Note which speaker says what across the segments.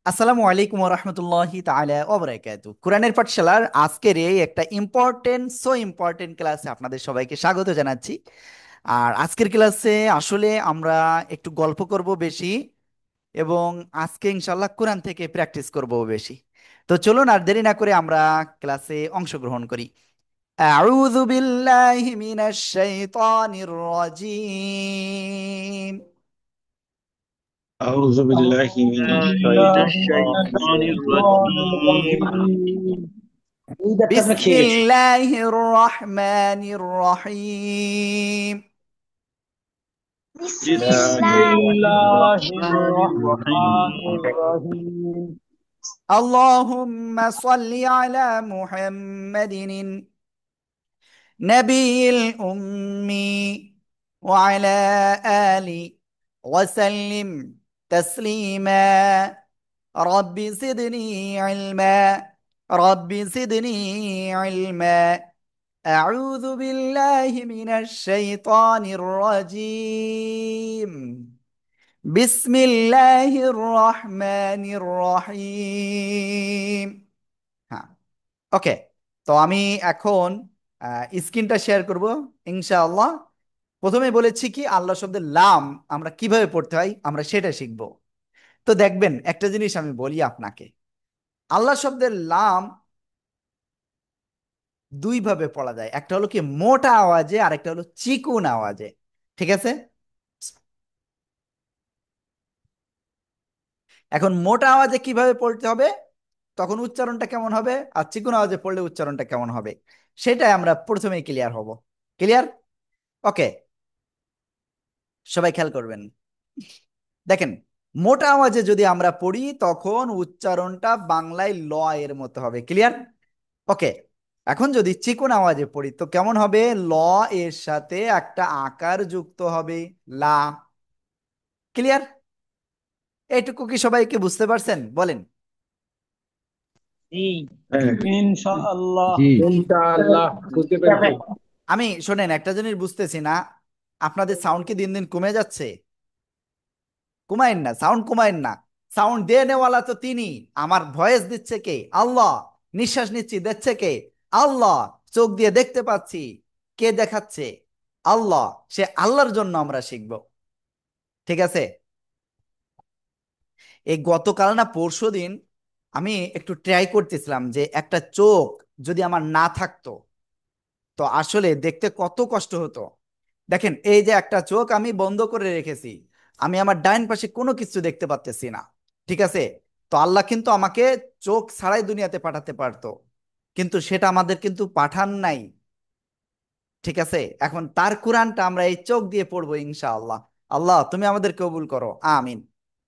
Speaker 1: আসসালামু আলাইকুম রহমতুল্লাহি তাআলা ওয়া বারাকাতুহু। কোরআনের পাঠশালার আজকের এই একটা ইম্পর্টেন্ট ক্লাসে আপনাদের সবাইকে স্বাগত জানাচ্ছি। আর আজকের ক্লাসে আসলে আমরা একটু গল্প করব বেশি, এবং আজকে ইনশাআল্লাহ কোরআন থেকে প্র্যাকটিস করব বেশি। তো চলুন আর দেরি না করে আমরা ক্লাসে অংশগ্রহণ করি। আউযু বিল্লাহি মিনাশ শাইতানির রাজীম।
Speaker 2: أعوذ بالله من
Speaker 3: من
Speaker 2: الشيطان
Speaker 3: الشيطان
Speaker 2: الرجيم
Speaker 3: الرجيم
Speaker 1: বিসমিল্লাহির রহমানির রহিম।
Speaker 4: بسم
Speaker 2: بسم
Speaker 3: بسم
Speaker 4: الله
Speaker 2: الله
Speaker 3: الله
Speaker 2: الرحمن
Speaker 3: الرحمن
Speaker 2: الرحيم
Speaker 3: الرحيم
Speaker 1: اللهم صل على محمد نبي الأمي وعلى آله وسلم تسليما. رب زدني علما، رب زدني علما. أعوذ بالله من الشيطان الرجيم. بسم الله الرحمن الرحيم. হ্যাঁ, ওকে। তো আমি এখন স্ক্রিনটা শেয়ার করব ইনশাআল্লাহ। প্রথমে বলেছি কি আল্লাহ শব্দের লাম আমরা কিভাবে পড়তে হয় আমরা সেটা শিখব। তো দেখবেন একটা জিনিস আমি বলি আপনাকে, আল্লাহ শব্দের লাম দুই ভাবে পড়া যায়, একটা হলো কি মোটা আওয়াজে আর একটা হলো চিকুন আওয়াজে। ঠিক আছে? এখন মোটা আওয়াজে কিভাবে পড়তে হবে, তখন উচ্চারণটা কেমন হবে, আর চিকুন আওয়াজে পড়লে উচ্চারণটা কেমন হবে, সেটাই আমরা প্রথমেই ক্লিয়ার হব। ক্লিয়ার? ওকে, সবাই খেয়াল করবেন। দেখেন, মোটা আওয়াজে যদি আমরা পড়ি তখন উচ্চারণটা বাংলায় ল এর মতো হবে। ক্লিয়ার? ওকে। এখন যদি চিকন আওয়াজে পড়ি তো কেমন হবে, ল এর সাথে একটা আকার যুক্ত হবে, লা। ক্লিয়ার? এইটুকু কি সবাইকে বুঝতে পারছেন বলেন?
Speaker 3: জি
Speaker 2: হ্যাঁ,
Speaker 3: ইনশাআল্লাহ।
Speaker 5: জি।
Speaker 2: ইনশাআল্লাহ বুঝতে পেরেছি।
Speaker 1: আমি শোনেন একটা জিনিস বুঝতেছি না, আপনাদের সাউন্ড কি দিন দিন কমে যাচ্ছে? কমায়েন না, সাউন্ড কমায়েন না। সাউন্ড দিয়ে নেওয়ালা তো তিনি। আমার ভয়েস দিচ্ছে কে? আল্লাহ। নিঃশ্বাস নিচ্ছি দিচ্ছে কে? আল্লাহ। চোখ দিয়ে দেখতে পাচ্ছি, কে দেখাচ্ছে? আল্লাহ। সে আল্লাহর জন্য আমরা শিখব। ঠিক আছে? এই গতকাল না পরশুদিন আমি একটু ট্রাই করতেছিলাম যে একটা চোখ যদি আমার না থাকতো তো আসলে দেখতে কত কষ্ট হতো। দেখেন, এই যে একটা চোখ আমি বন্ধ করে রেখেছি, আমি আমার ডাইন পাশে কোনো কিছু দেখতে পাচ্তেছি না। ঠিক আছে? তো আল্লাহ কিন্তু আমাকে চোখ ছাড়াই দুনিয়াতে পাঠাতে পারতো, কিন্তু সেটা আমাদের কিন্তু পাঠান নাই। ঠিক আছে? এখন তার কোরআনটা আমরা এই চোখ দিয়ে পড়বো ইনশাআল্লাহ। আল্লাহ তুমি আমাদের কবুল করো, আমিন।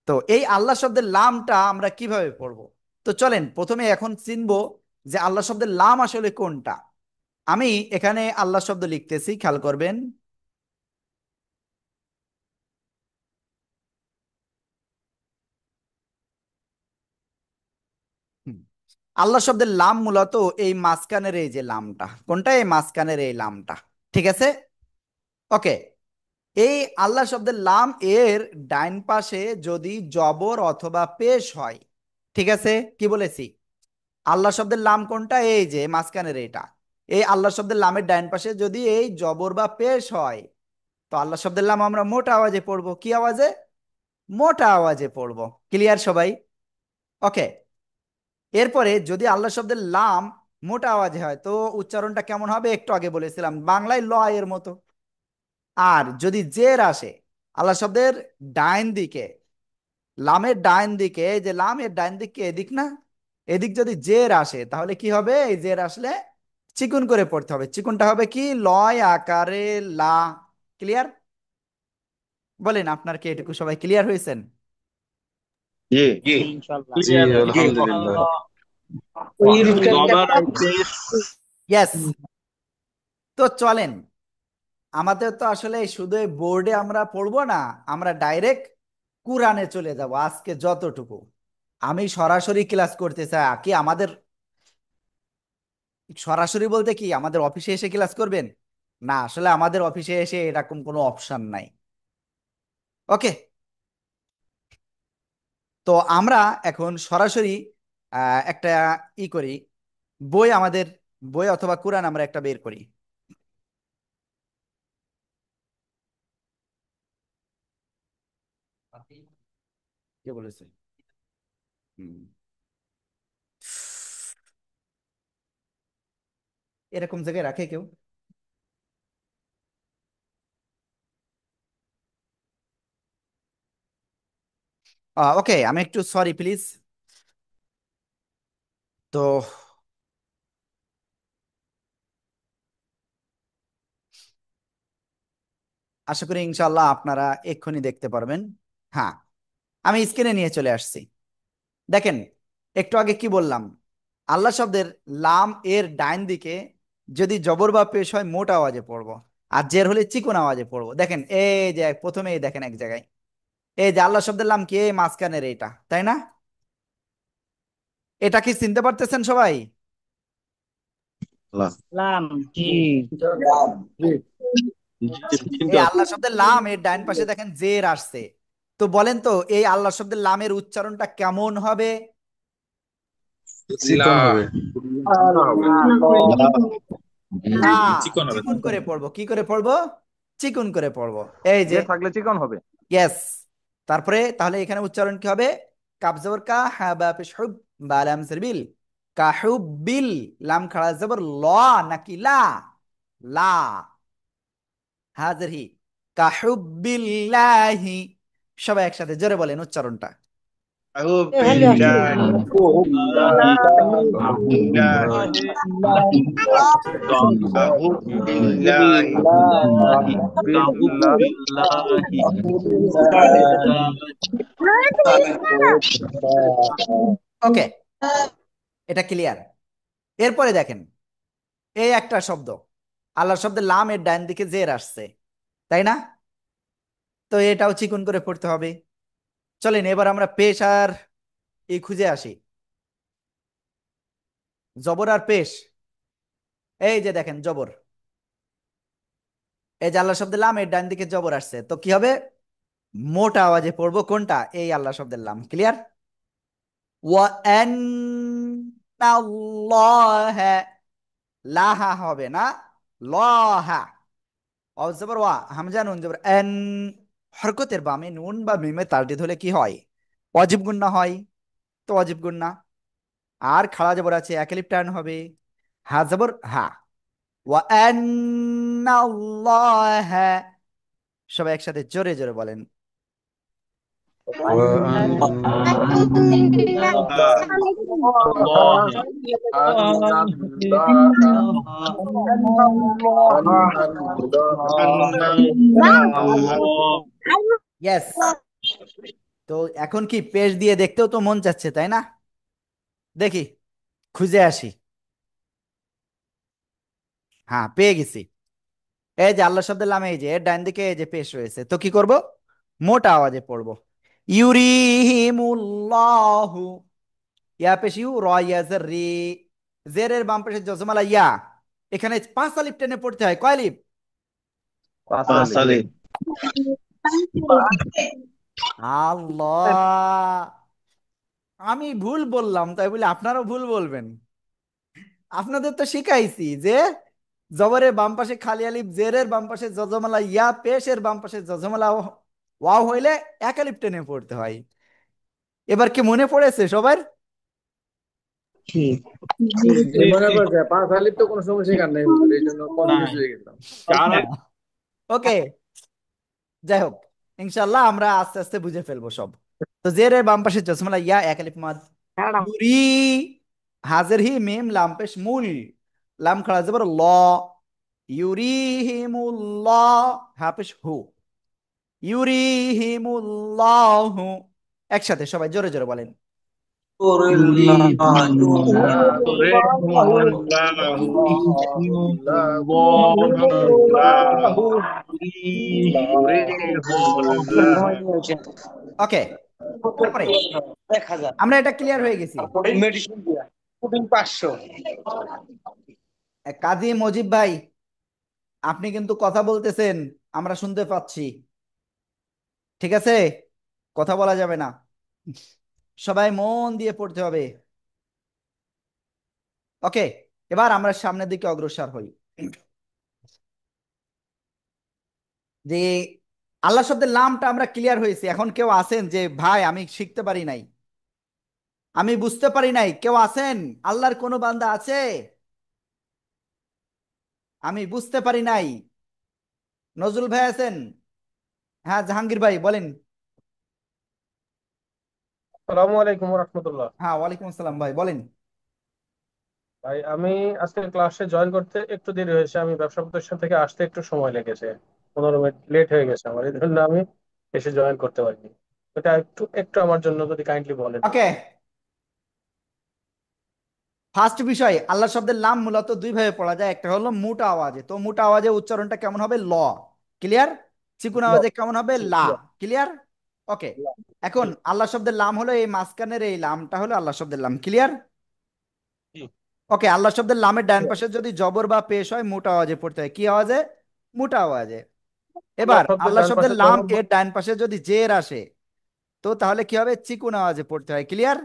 Speaker 1: তো এই আল্লাহ শব্দের লামটা আমরা কিভাবে পড়বো? তো চলেন প্রথমে এখন চিনবো যে আল্লাহ শব্দের লাম আসলে কোনটা। আমি এখানে আল্লাহ শব্দ লিখতেছি, খেয়াল করবেন। হুম। আল্লাহ শব্দের লাম মূলত এই মাঝখানের এই যে লামটা, কোনটা? এই মাঝখানের এই লামটা। ঠিক আছে? ওকে। এই আল্লাহ শব্দের লাম এর ডাইন পাশে যদি জবর অথবা পেশ হয়, ঠিক আছে? কি বলেছি? আল্লাহ শব্দের লাম কোনটা? এই যে মাঝখানের এইটা। এই আল্লাহ শব্দের লামের ডাইন পাশে যদি এই জবর বা পেশ হয় তো আল্লাহ শব্দের লাম আমরা মোটা আওয়াজে পড়বো। কি আওয়াজে? মোটা আওয়াজে পড়বো। ক্লিয়ার সবাই? ওকে। এরপরে যদি আল্লাহ শব্দের লাম মোটা আওয়াজে হয় তো উচ্চারণটা কেমন হবে, একটু আগে বলেছিলাম বাংলায় ল এর মতো। আর যদি জের আসে আল্লাহ শব্দের ডাইন দিকে, লামের ডাইন দিকে, এই যে লামের ডাইন দিকে এদিক না, এদিক যদি জের আসে তাহলে কি হবে? এই জের আসলে চিকুন করে পড়তে হবে। চিকুনটা হবে কি? লয় আকারে লা। ক্লিয়ার? বলেন, আপনার কি এটুকু সবাই ক্লিয়ার হয়েছেন?
Speaker 2: জি,
Speaker 3: জি ইনশাআল্লাহ।
Speaker 5: জি,
Speaker 2: ক্লিয়ার হয়েছে।
Speaker 5: আলহামদুলিল্লাহ।
Speaker 3: ইনশাআল্লাহ।
Speaker 2: জবার পেশ।
Speaker 1: ইয়েস। তো চলেন, আমাদের তো আসলে শুধু বোর্ডে আমরা পড়বো না, আমরা ডাইরেক্ট কুরআনে চলে যাব আজকে যতটুকু। আমি সরাসরি ক্লাস করতে চাই কি আমাদের, সরাসরি বলতে কি আমাদের অফিসে এসে ক্লাস করবেন? না, আসলে আমাদের অফিসে এসে এরকম কোনো অপশন নাই। ওকে। তো আমরা এখন সরাসরি একটা করি, বই আমাদের বই অথবা কোরআন আমরা একটা বের করি। কে বলেছে? হুম। এরকম জায়গায় রাখে কেউ? ওকে, আমি একটু সরি প্লিজ। তো আশা করি ইনশাল্লাহ আপনারা এক্ষুনি দেখতে পারবেন। হ্যাঁ, আমি স্ক্রিনে নিয়ে চলে আসছি। দেখেন, একটু আগে কি বললাম, আল্লাহ শব্দের লাম এর ডাইন দিকে যদি জবর বা পেশ হয় মোট আওয়াজে পড়বো, আর জের হলে চিকন আওয়াজে পড়বো। দেখেন এই যে প্রথমেই দেখেন এক জায়গায়, এই যে আল্লাহ শব্দের লাম কি, এই মাঝখানের এইটা, তাই না? এটা কি চিনতে পারতেছেন সবাই?
Speaker 2: আল্লাহ।
Speaker 3: লাম। জি।
Speaker 2: জি।
Speaker 1: এই
Speaker 2: চিন্তা
Speaker 1: আল্লাহ শব্দের লাম এর ডাইন পাশে দেখেন জের আসছে। তো বলেন তো এই আল্লাহ শব্দের লামের উচ্চারণটা কেমন হবে?
Speaker 2: চিকন হবে। চিন্তা হবে।
Speaker 3: আল্লাহ।
Speaker 1: লা। চিকুন করে পড়বো, কি করে পড়বো? চিকুন করে পড়বো। এই যে
Speaker 4: যে থাকলে চিকন হবে।
Speaker 1: ইয়েস। তারপরে তাহলে এখানে উচ্চারণ কি হবে? কাব জবর কা, হা বা পেশ হুব, বা লাম জের বিল, কাহুবিল। লাম খাড়া জবর ল নাকি লা? লা। হাজির হি, কাহুবিল্লাহি। সবাই একসাথে জোরে বলেন উচ্চারণটা। ওকে, এটা ক্লিয়ার। এরপরে দেখেন, এই একটা শব্দ, আল্লাহ শব্দের লাম এর ডান দিকে জের আসছে, তাই না? তো এটাও চিকুন করে পড়তে হবে। চলেন এবার আমরা পেশ আর খুঁজে আসি, জবর আর পেশ। এই যে দেখেন জবর, এই যে আল্লাহ শব্দের লাম এর ডান দিকে জবর আসছে, তো কি হবে? মোটা আওয়াজে পড়বো কোনটা? এই আল্লাহ শব্দের লাম। ক্লিয়ার? ওয়ান্নাল্লাহা, লাহা হবে না, লাহা। অফ জবর ওয়া, হামজা নুন জবর এন। হরকতের বামে নুন বা মিমে তাসদিদ হলে কি হয়? ওয়াজিব গুন্না হয়। তো ওয়াজিব গুন্না। আর খাড়া জবর আছে, এক আলিফ টান হবে। হা জবর হা। ওয়ান্নাল্লাহা। সবাই একসাথে জোরে জোরে বলেন। ইয়েস। তো এখন কি পেশ দিয়ে দেখতেও তো মন চাচ্ছে, তাই না? দেখি, খুঁজে আসি। হ্যাঁ, পেয়ে গেছি। এই যে আল্লাহ শব্দের লামে এই যে এর ডান দিকে এই যে পেশ রয়েছে, তো কি করব? মোটা আওয়াজে পড়বো। ইউরিহিমুল্লাহু। ইয়া পেশ ইউ, র ইয়া জের রি। জেরের বাম পাশে জজমালা ইয়া। এখানে পাঁচ আলিফ টেনে পড়তে হয়, কয় আলিফ?
Speaker 2: পাঁচালি।
Speaker 1: আল্লাহ, আমি ভুল বললাম তাই বলে আপনারাও ভুল বলবেন? আপনাদের তো শিখাইছি যে জবরের বাম পাশে খালি আলিফ, জেরের বাম পাশে জজমালা ইয়া, পেশের বাম পাশে জজমালা ওয়াও হইলে এক আলিফ টেনে পড়তে হয়। এবার কি মনে পড়েছে সবার?
Speaker 3: জি।
Speaker 2: মনে পড়ছে পাঁচালির তো কোনো সময় শেখার নাই, এই জন্য কনফিউজ হয়ে গেলাম।
Speaker 1: ওকে, যাই হোক, ইনশাল্লাহ আমরা আস্তে আস্তে বুঝে ফেলবো সব। তো জেরের বাম পাশে জজমালা ইয়া, এক আলিফ মাদ। ইউরি, হাজের হি মিম লাম পেশ মুল, লাম খাড়া জবর ল। ইউরিহিমুল্লাহ, হা পেশ হু। ইউরিহিমুল্লাহু। একসাথে সবাই জোরে জোরে বলেন। ওকে, তারপরে আমরা এটা ক্লিয়ার হয়ে গেছি।
Speaker 3: মেডিসিন দিয়া পুডিং 500।
Speaker 1: কাজী মজিব ভাই, আপনি কিন্তু কথা বলতেছেন, আমরা শুনতে পাচ্ছি। ঠিক আছে, কথা বলা যাবে না। সবাই মন দিয়ে পড়তে হবে। ওকে, এবার আমরা সামনের দিকে অগ্রসর হই। যে আল্লাহ শব্দের নামটা আমরা ক্লিয়ার হয়েছি, এখন কেউ আছেন যে ভাই আমি শিখতে পারি নাই, আমি বুঝতে পারি নাই, কেউ আছেন? আল্লাহর কোনো বান্দা আছে আমি বুঝতে পারি নাই? নজরুল ভাই আছেন? হ্যাঁ জাহাঙ্গীর ভাই বলেন।
Speaker 4: আসসালামু আলাইকুম রহমতুল্লাহ।
Speaker 1: হ্যাঁ ওয়ালাইকুম আসসালাম ভাই বলেন।
Speaker 4: ভাই আমি আজকে ক্লাসে জয়েন করতে একটু দেরি হয়েছে, আমি ব্যবসা প্রতিষ্ঠান থেকে আসতে একটু সময় লেগেছে, 15 মিনিট লেট হয়ে গেছে আমার, এই জন্য আমি এসে জয়েন করতে পারিনি। এটা একটু একটু আমার জন্য যদি কাইন্ডলি বলেন।
Speaker 1: ওকে, ফার্স্ট বিষয়, আল্লাহ শব্দের নাম মূলত দুই ভাবে পড়া যায়, একটা হলো মোটা আওয়াজে, তো মোটা আওয়াজে উচ্চারণটা কেমন হবে? ল। ক্লিয়ার? চিকুন আওয়াজে কেমন হবে?
Speaker 4: জি,
Speaker 1: লা। ক্লিয়ার? ওকে, এখন
Speaker 4: জি,
Speaker 1: আল্লাহ শব্দের নাম হলো এই মাঝখানের এই লামটা হলো আল্লাহ শব্দের নাম। ক্লিয়ার?
Speaker 4: জি।
Speaker 1: ওকে, আল্লাহ শব্দের লামের ডান পাশে যদি জবর বা পেশ হয় মোটা আওয়াজে পড়তে হয়, কি আওয়াজে? মোটা আওয়াজে।
Speaker 4: আল্লাহ
Speaker 1: এবার
Speaker 4: শব্দের
Speaker 1: আল্লাহ
Speaker 4: ডান
Speaker 1: শব্দের
Speaker 4: পাশে
Speaker 1: লাম
Speaker 4: জবর
Speaker 1: এর ডান পাশে যদি জের আসে, তো তাহলে কি হবে? চিকুন আওয়াজে পড়তে হয়। ক্লিয়ার?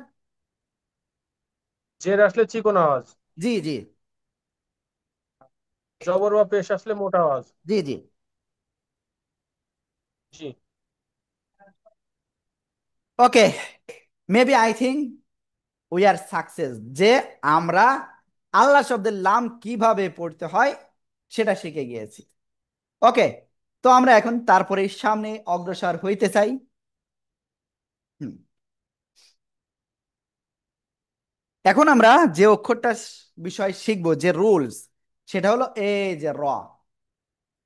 Speaker 4: জের আসলে চিকন আওয়াজ,
Speaker 1: জি জি
Speaker 4: জবর বা পেশ আসলে মোটা আওয়াজ।
Speaker 1: জি জি।
Speaker 4: জি।
Speaker 1: Okay, maybe I think we are success, যে আমরা আল্লাহ শব্দের লাম কিভাবে পড়তে হয় সেটা শিখে গিয়েছি। ওকে, তো আমরা এখন তারপরে সামনে অগ্রসর হইতে চাই। হুম, এখন আমরা যে অক্ষরটা বিষয় শিখবো, যে রুলস, সেটা হলো এই যে র।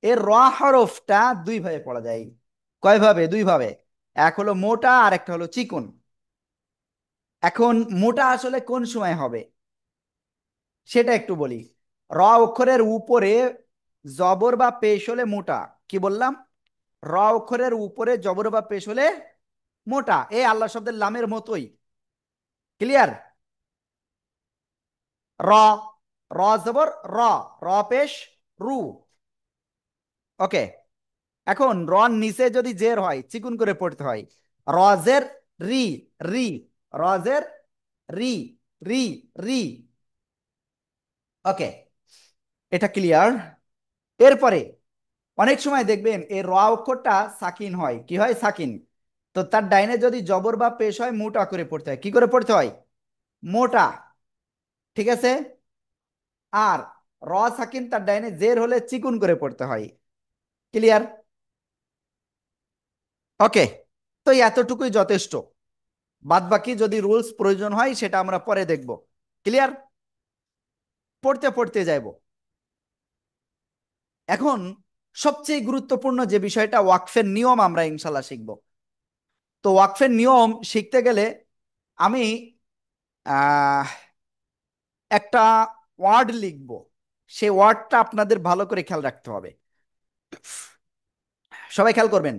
Speaker 1: এর র হরফটা দুই ভাবে পড়া যায়। কয় ভাবে? দুই ভাবে। এক হলো মোটা আর একটা হলো চিকন। এখন মোটা আসলে কোন সময় হবে সেটা একটু বলি। র অক্ষরের উপরে জবর বা পেশ হলে মোটা। কি বললাম? র অক্ষরের উপরে জবর বা পেশ হলে মোটা, এই আল্লাহ শব্দের লামের মতোই। ক্লিয়ার? র, র জবর র, র পেশ রু। ওকে, এখন রন নিচে যদি জের হয় চিকুন করে পড়তে হয়। রজের রি, রি, রজের রি, রি, রি। ওকে, এটা ক্লিয়ার? এরপরে অনেক সময় দেখবেন এই র অক্ষরটা সাকিন হয়। কি হয়? সাকিন। তো তার ডাইনে যদি জবর বা পেশ হয় মোটা করে পড়তে হয়। কি করে পড়তে হয়? মোটা। ঠিক আছে? আর র সাকিন তার ডাইনে জের হলে চিকুন করে পড়তে হয়। ক্লিয়ার? ওকে, তো এতটুকুই যথেষ্ট। বাদ বাকি যদি রুলস প্রয়োজন হয় সেটা আমরা পরে দেখব। ক্লিয়ার? পড়তে পড়তে যাইব। এখন সবচেয়ে গুরুত্বপূর্ণ যে বিষয়টা, ওয়াকফের নিয়ম আমরা ইনশাল্লাহ শিখব। তো ওয়াকফের নিয়ম শিখতে গেলে আমি আহ একটা ওয়ার্ড লিখব, সেই ওয়ার্ডটা আপনাদের ভালো করে খেয়াল রাখতে হবে। সবাই খেয়াল করবেন।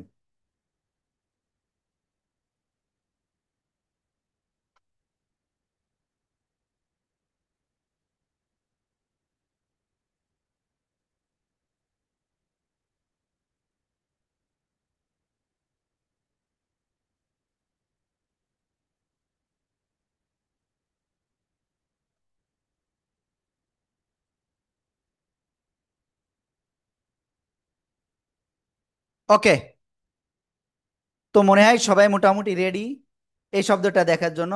Speaker 1: ওকে, তো মনে হয় সবাই মোটামুটি রেডি এই শব্দটা দেখার জন্য।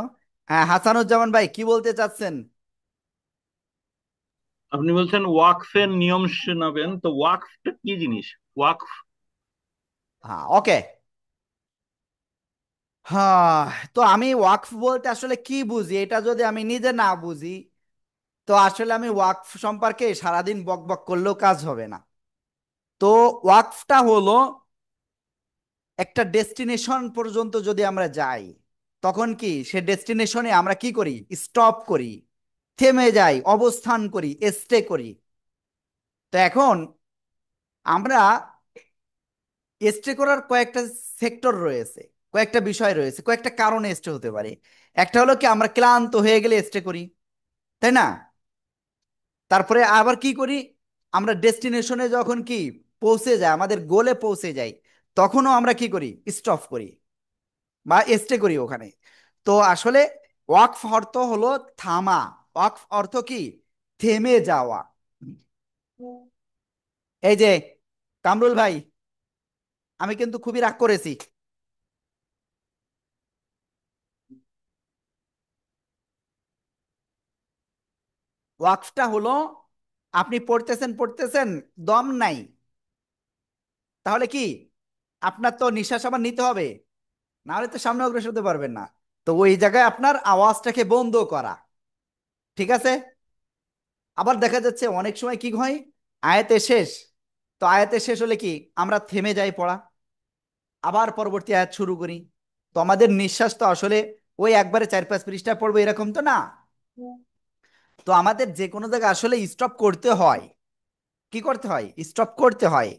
Speaker 1: হ্যাঁ হাসানুজ্জামান ভাই কি বলতে চাচ্ছেন?
Speaker 5: আপনি বলছেন ওয়াকফের নিয়ম শোনাবেন, তো ওয়াকফটা কি জিনিস? ওয়াকফ
Speaker 1: হ্যাঁ ওকে। হ্যাঁ, তো আমি ওয়াকফ বলতে আসলে কি বুঝি এটা যদি আমি নিজে না বুঝি, তো আসলে আমি ওয়াকফ সম্পর্কে সারাদিন বক বক করলেও কাজ হবে না। তো ওয়াকফটা হলো একটা ডেস্টিনেশন পর্যন্ত যদি আমরা যাই, তখন কি সে ডেস্টিনেশনে আমরা কি করি? স্টপ করি, থেমে যাই, অবস্থান করি, স্টে করি। তো এখন আমরা স্টে করার কয়েকটা সেক্টর রয়েছে, কয়েকটা বিষয় রয়েছে, কয়েকটা কারণে স্টে হতে পারে। একটা হলো কি আমরা ক্লান্ত হয়ে গেলে স্টে করি, তাই না? তারপরে আবার কি করি? আমরা ডেস্টিনেশনে যখন কি পৌঁছে যাই, আমাদের গোলে পৌঁছে যাই, তখনও আমরা কি করি? স্টপ করি বা স্টে করি ওখানে। তো আসলে ওয়াকফ অর্থ হলো থামা। ওয়াকফ অর্থ কি? থেমে যাওয়া। এই যে কামরুল ভাই, আমি কিন্তু খুবই রাগ করেছি। ওয়াকফটা হলো আপনি পড়তেছেন পড়তেছেন, দম নাই, তাহলে কি আপনার তো নিঃশ্বাস আবার নিতে হবে, না হলে তো সামনে অগ্রসর হতে পারবেন না। তো ওই জায়গায় আপনার আওয়াজটাকে বন্ধ করা, ঠিক আছে? আবার দেখা যাচ্ছে অনেক সময় কি হয়, আয়াতে শেষ, তো আয়াতে শেষ হলে কি আমরা থেমে যাই পড়া, আবার পরবর্তী আয়াত শুরু করি। তো আমাদের নিঃশ্বাস তো আসলে ওই একবারে 4-5 পৃষ্ঠা পড়বো এরকম তো না। তো আমাদের যে কোনো জায়গায় আসলে স্টপ করতে হয়। কি করতে হয়? স্টপ করতে হয়।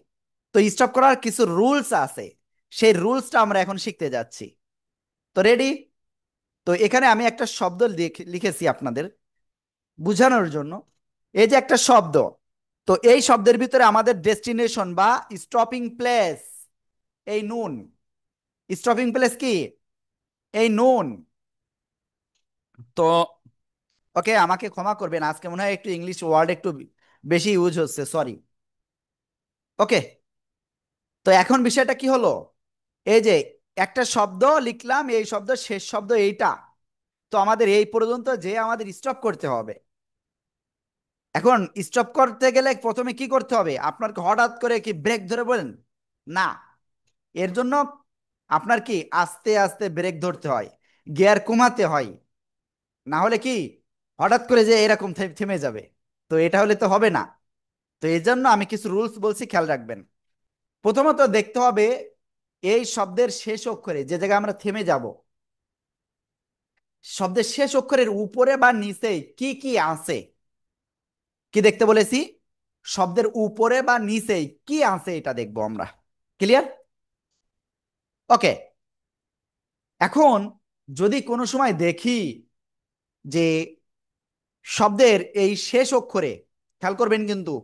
Speaker 1: তো স্টপ করার কিছু রুলস আছে, সেই রুলসটা আমরা এখন শিখতে যাচ্ছি। তো রেডি? তো এখানে আমি একটা শব্দ লিখেছি আপনাদের বুঝানোর জন্য। এই যে একটা শব্দ, তো এই শব্দের ভিতরে আমাদের ডেস্টিনেশন বা স্টপিং প্লেস এই নুন। স্টপিং প্লেস কি? এই নুন। তো ওকে, আমাকে ক্ষমা করবেন, আজকে মনে হয় একটু ইংলিশ ওয়ার্ড একটু বেশি ইউজ হচ্ছে, সরি। ওকে, তো এখন বিষয়টা কি হলো, এই যে একটা শব্দ লিখলাম, এই শব্দ শেষ শব্দ এইটা, তো আমাদের এই পর্যন্ত যে আমাদের স্টপ করতে হবে। এখন স্টপ করতে গেলে প্রথমে কি করতে হবে? আপনার কি হঠাৎ করে কি ব্রেক ধরে বলেন? না, এর জন্য আপনার কি আস্তে আস্তে ব্রেক ধরতে হয়, গিয়ার কমাতে হয়, না হলে কি হঠাৎ করে যে এরকম থেমে যাবে, তো এটা হলে তো হবে না। তো এই জন্য আমি কিছু রুলস বলছি, খেয়াল রাখবেন। প্রথমত দেখতে হবে এই শব্দের শেষ অক্ষরে যে জায়গায় আমরা থেমে যাব, শব্দের শেষ অক্ষরের উপরে বা নিচে কি কি আছে। কি দেখতে বলেছি? শব্দের উপরে বা নিচে কি আছে এটা দেখবো আমরা। ক্লিয়ার? ওকে, এখন যদি কোনো সময় দেখি যে শব্দের এই শেষ অক্ষরে, খেয়াল করবেন কিন্তু,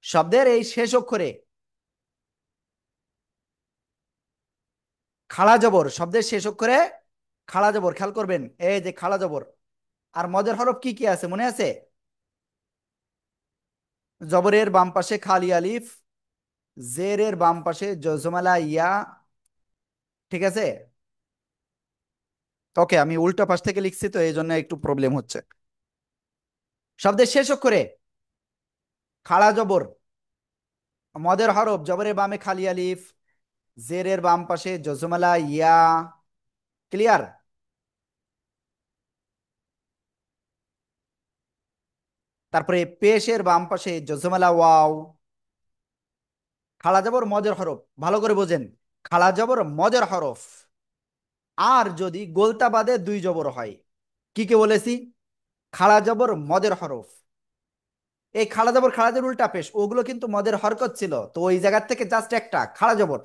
Speaker 1: শব্দের এই শেষ অক্ষরে খাড়া জবর, শব্দের শেষ অক্ষরে খাড়া জবর, খেয়াল করবেন, এই যে খাড়া জবর। আর মজার হরফ কি কি আছে মনে আছে? জবরের বাম পাশে খালি আলিফ, জেরের বাম পাশে জজমালা ইয়া, ঠিক আছে? ওকে, আমি উল্টা পাশ থেকে লিখছি তো এই জন্য একটু প্রবলেম হচ্ছে। শব্দের শেষ অক্ষরে খাড়া জবর, মদের হরফ, জবরের বামে খালি আলিফ, জেরের বাম পাশে জজমালা ইয়া। ক্লিয়ার? তারপরে পেশের বাম পাশে জজমালা ওয়াও। খাড়া জবর মদের হরফ, ভালো করে বোঝেন, খাড়া জবর মদের হরফ। আর যদি গোলতা বাদে দুই জবর হয়, কি কে বলেছি? খাড়া জবর মদের হরফ। এই খাড়া জবর খাড়া জবর উল্টা পেশ, ওগুলো কিন্তু মদের হরকত ছিল, তো ওই জায়গার থেকে জাস্ট একটা খাড়া জবর।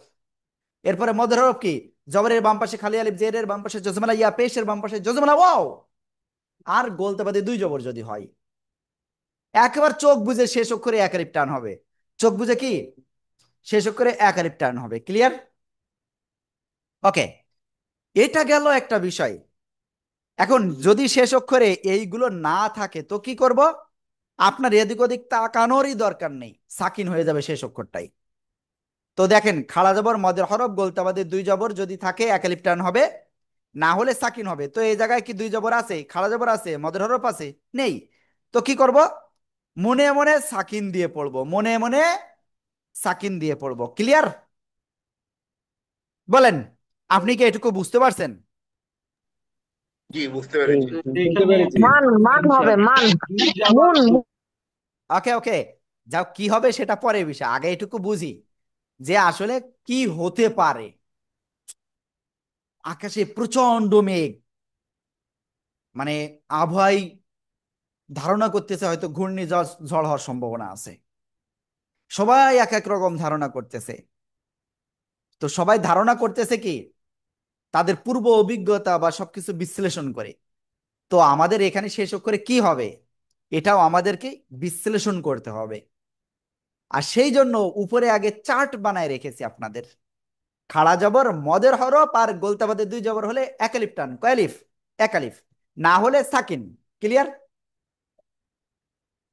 Speaker 1: এরপরে মদের হরফ কি? জবরের বাম পাশে খালি আলিফ, জেরের বাম পাশে জজমালা ইয়া, পেশের বাম পাশে জজমালা ওয়াও। আর গোলতা বাদে দুই জবর যদি হয়, একবার চোখ বুঝে শেষ অক্ষরে এক আলিফ টান হবে। চোখ বুঝে কি শেষ অক্ষরে এক আলিফ টান হবে। ক্লিয়ার? ওকে, এটা গেল একটা বিষয়। এখন যদি শেষ অক্ষরে এইগুলো না থাকে তো কি করব? আপনার এদিক ওদিক তাকানোরই দরকার নেই, সাকিন হয়ে যাবে শেষ অক্ষরটাই। তো দেখেন, খাড়া জবর মদের হরফ গোলতাবাদের দুই জবর যদি থাকে এক আলিফ টান হবে, না হলে সাকিন হবে। তো এই জায়গায় কি দুই জবর আছে, খাড়া জবর আছে, মদের হরফ আছে? নেই। তো কি করব? মনে মনে সাকিন দিয়ে পড়বো, মনে মনে সাকিন দিয়ে পড়বো। ক্লিয়ার? বলেন, আপনি কি এটুকু বুঝতে পারছেন?
Speaker 6: জি, বুঝতে পেরেছি।
Speaker 2: বুঝতে
Speaker 5: এখানে
Speaker 2: পেরেছি।
Speaker 7: মান মান হবে মান,
Speaker 5: দুই যাবার
Speaker 7: মুন মুন।
Speaker 1: ওকে ওকে, যাও, কি হবে সেটা পরে বিষয়, আগে এটুকু বুঝি যে আসলে কি হতে পারে। আকাশে প্রচন্ড মেঘ, মানে আবহাওয়াই ধারণা করতেছে হয়তো ঘূর্ণিঝড় ঝড় হওয়ার সম্ভাবনা আছে। সবাই এক এক রকম ধারণা করতেছে। তো সবাই ধারণা করতেছে কি তাদের পূর্ব অভিজ্ঞতা বা সবকিছু বিশ্লেষণ করে। তো আমাদের এখানে শেষ অক্ষরে কি হবে এটাও আমাদেরকে বিশ্লেষণ করতে হবে। আর সেই জন্য উপরে আগে চার্ট বানায় রেখেছি আপনাদের। খাড়া জবর মদের হরফ আর গোলতাবাদের দুই জবর হলে এক আলিফ টান, কয় আলিফ? এক আলিফ, না হলে সাকিন। ক্লিয়ার?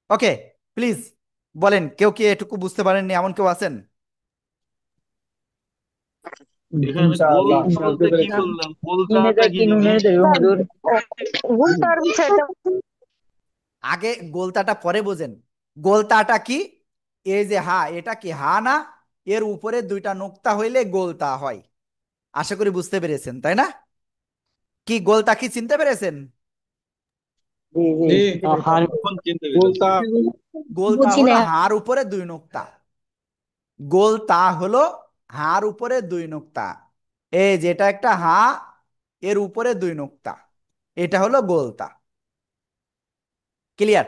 Speaker 1: ওকে, প্লিজ বলেন, কেউ কি এটুকু বুঝতে পারেননি এমন কেউ আছেন?
Speaker 5: এখানে
Speaker 2: ইনশাআল্লাহ
Speaker 5: বলতে
Speaker 2: বুঝতে
Speaker 5: কি
Speaker 2: পেরেছি।
Speaker 5: বললাম, গোলতাটা কি জিনিস?
Speaker 7: ভুলটার বিষয়টা
Speaker 1: আগে গোলতাটা পরে বোঝেন। গোলতাটা কি? এই যে হা, এটা কি হা না? এর উপরে দুইটা নোক্তা হইলে গোলতা হয়। আশা করি বুঝতে পেরেছেন, তাই না? কি গোলতা কি চিনতে পেরেছেন?
Speaker 2: জি
Speaker 5: এখন চিনতে পেরেছি।
Speaker 2: গোলতা
Speaker 1: গোলতা
Speaker 7: বুঝি
Speaker 1: হলো
Speaker 7: না।
Speaker 1: হার উপরে দুই নোক্তা। গোলতা হলো হার উপরে দুই নোক্তা। এই যেটা একটা হা, এর উপরে দুই নোক্তা, এটা হলো গোলতা। ক্লিয়ার?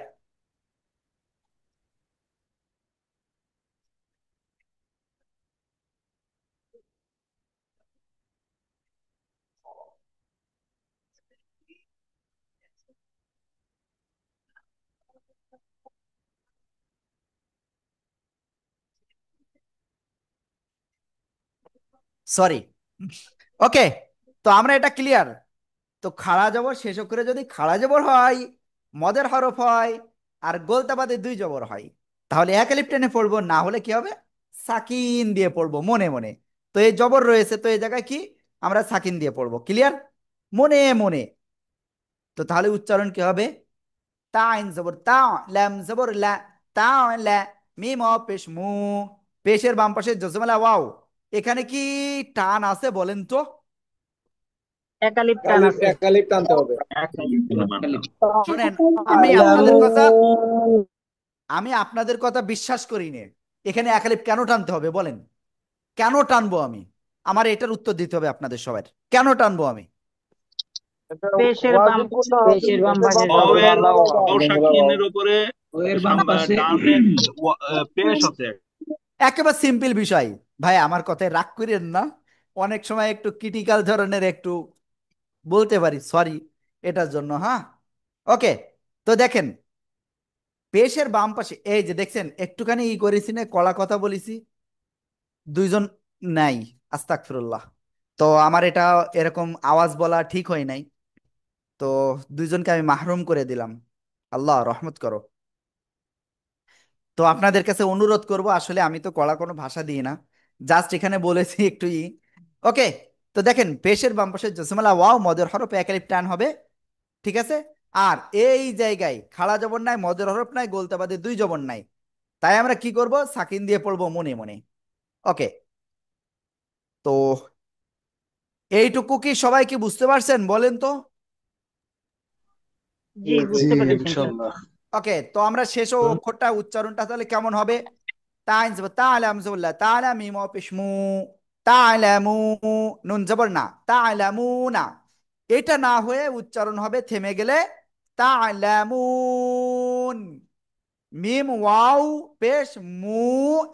Speaker 1: সরি। ওকে, তো আমরা এটা ক্লিয়ার। তো খাড়া জবর শেষ অক্ষরে যদি খাড়া জবর হয়, মদের হরফ হয়, আর গোলতা বাদে দুই জবর হয়, তাহলে এক আলিফ টেনে পড়বো, না হলে কি হবে? সাকিন দিয়ে পড়বো মনে মনে। তো এই জবর রয়েছে, তো এই জায়গায় কি আমরা সাকিন দিয়ে পড়বো। ক্লিয়ার? মনে মনে। তো তাহলে উচ্চারণ কি হবে? তা আইন জবর তা, ল্যাম জবর লা, তা লা, মিম অ পেশ মু, পেশের বাম পাশে জজমেলা ওয়াও। এখানে কি টান আছে বলেন তো?
Speaker 7: একালিপ টান আছে।
Speaker 2: এক আলিফ টানতে হবে।
Speaker 5: এক আলিফ দিলাম আমরা।
Speaker 1: শোনেন, আমি আপনাদের কথা আমি আপনাদের কথা বিশ্বাস করি নে। এখানে একালিপ কেন টানতে হবে বলেন? কেন টানবো আমি? আমার এটার উত্তর দিতে হবে আপনাদের সবার। কেন টানবো আমি?
Speaker 3: এটা
Speaker 7: পেশের বাম
Speaker 3: ওয়াজিব করতে হবে,
Speaker 7: পেশের বাম পাশে
Speaker 3: আল্লাহ
Speaker 5: ওয়ের
Speaker 7: জজম।
Speaker 3: আল্লাহ
Speaker 5: সাক্ষিনের উপরে
Speaker 2: এর বাম পাশে
Speaker 5: ডানে পেশ আছে।
Speaker 1: একেবারে সিম্পল বিষয়। ভাই আমার কথায় রাগ করেন না, অনেক সময় একটু ক্রিটিক্যাল ধরনের একটু বলতে পারি, সরি এটার জন্য। হ্যাঁ, ওকে। তো দেখেন, পেশের বাম পাশে এই যে দেখছেন, একটুখানি ই করেছি না, কড়া কথা বলেছি, দুইজন নাই। আস্তাগফিরুল্লাহ। তো আমার এটা এরকম আওয়াজ বলা ঠিক হয় নাই। তো দুইজনকে আমি মাহরুম করে দিলাম। আল্লাহ রহমত করো। তো আপনাদের কাছে অনুরোধ করব, আসলে আমি তো কড়া কোনো ভাষা দিই না, জাস্ট এখানে বলেছি একটু ই। ওকে, তো দেখেন, পেশের বাম পাশে জসমলা ওয়াও মদের হরফ এক আলিফ টান হবে। ঠিক আছে? আর এই জায়গায় খাড়া জবর নাই, মদের হরফ নাই, গোলতা বাদে দুই জবর নাই। তাই আমরা কি করব? সাকিন দিয়ে পড়বো মনে মনে। ওকে, তো এইটুকু কি সবাই কি বুঝতে পারছেন বলেন তো?
Speaker 7: জি,
Speaker 2: জি
Speaker 7: বুঝতে পেরেছি ইনশাআল্লাহ।
Speaker 2: ইনশাআল্লাহ।
Speaker 1: ওকে, তো আমরা শেষ অক্ষরটা উচ্চারণটা তাহলে কেমন হবে? তাইন জবর তাআলাম জবরলা তাআলা মিম ও পেশমু, তাআলামু, নুন জবর না, তাআলামুনা। এটা না হয়ে উচ্চারণ হবে থেমে গেলে তাআলামুন। মিম ওয়াও পেশ মু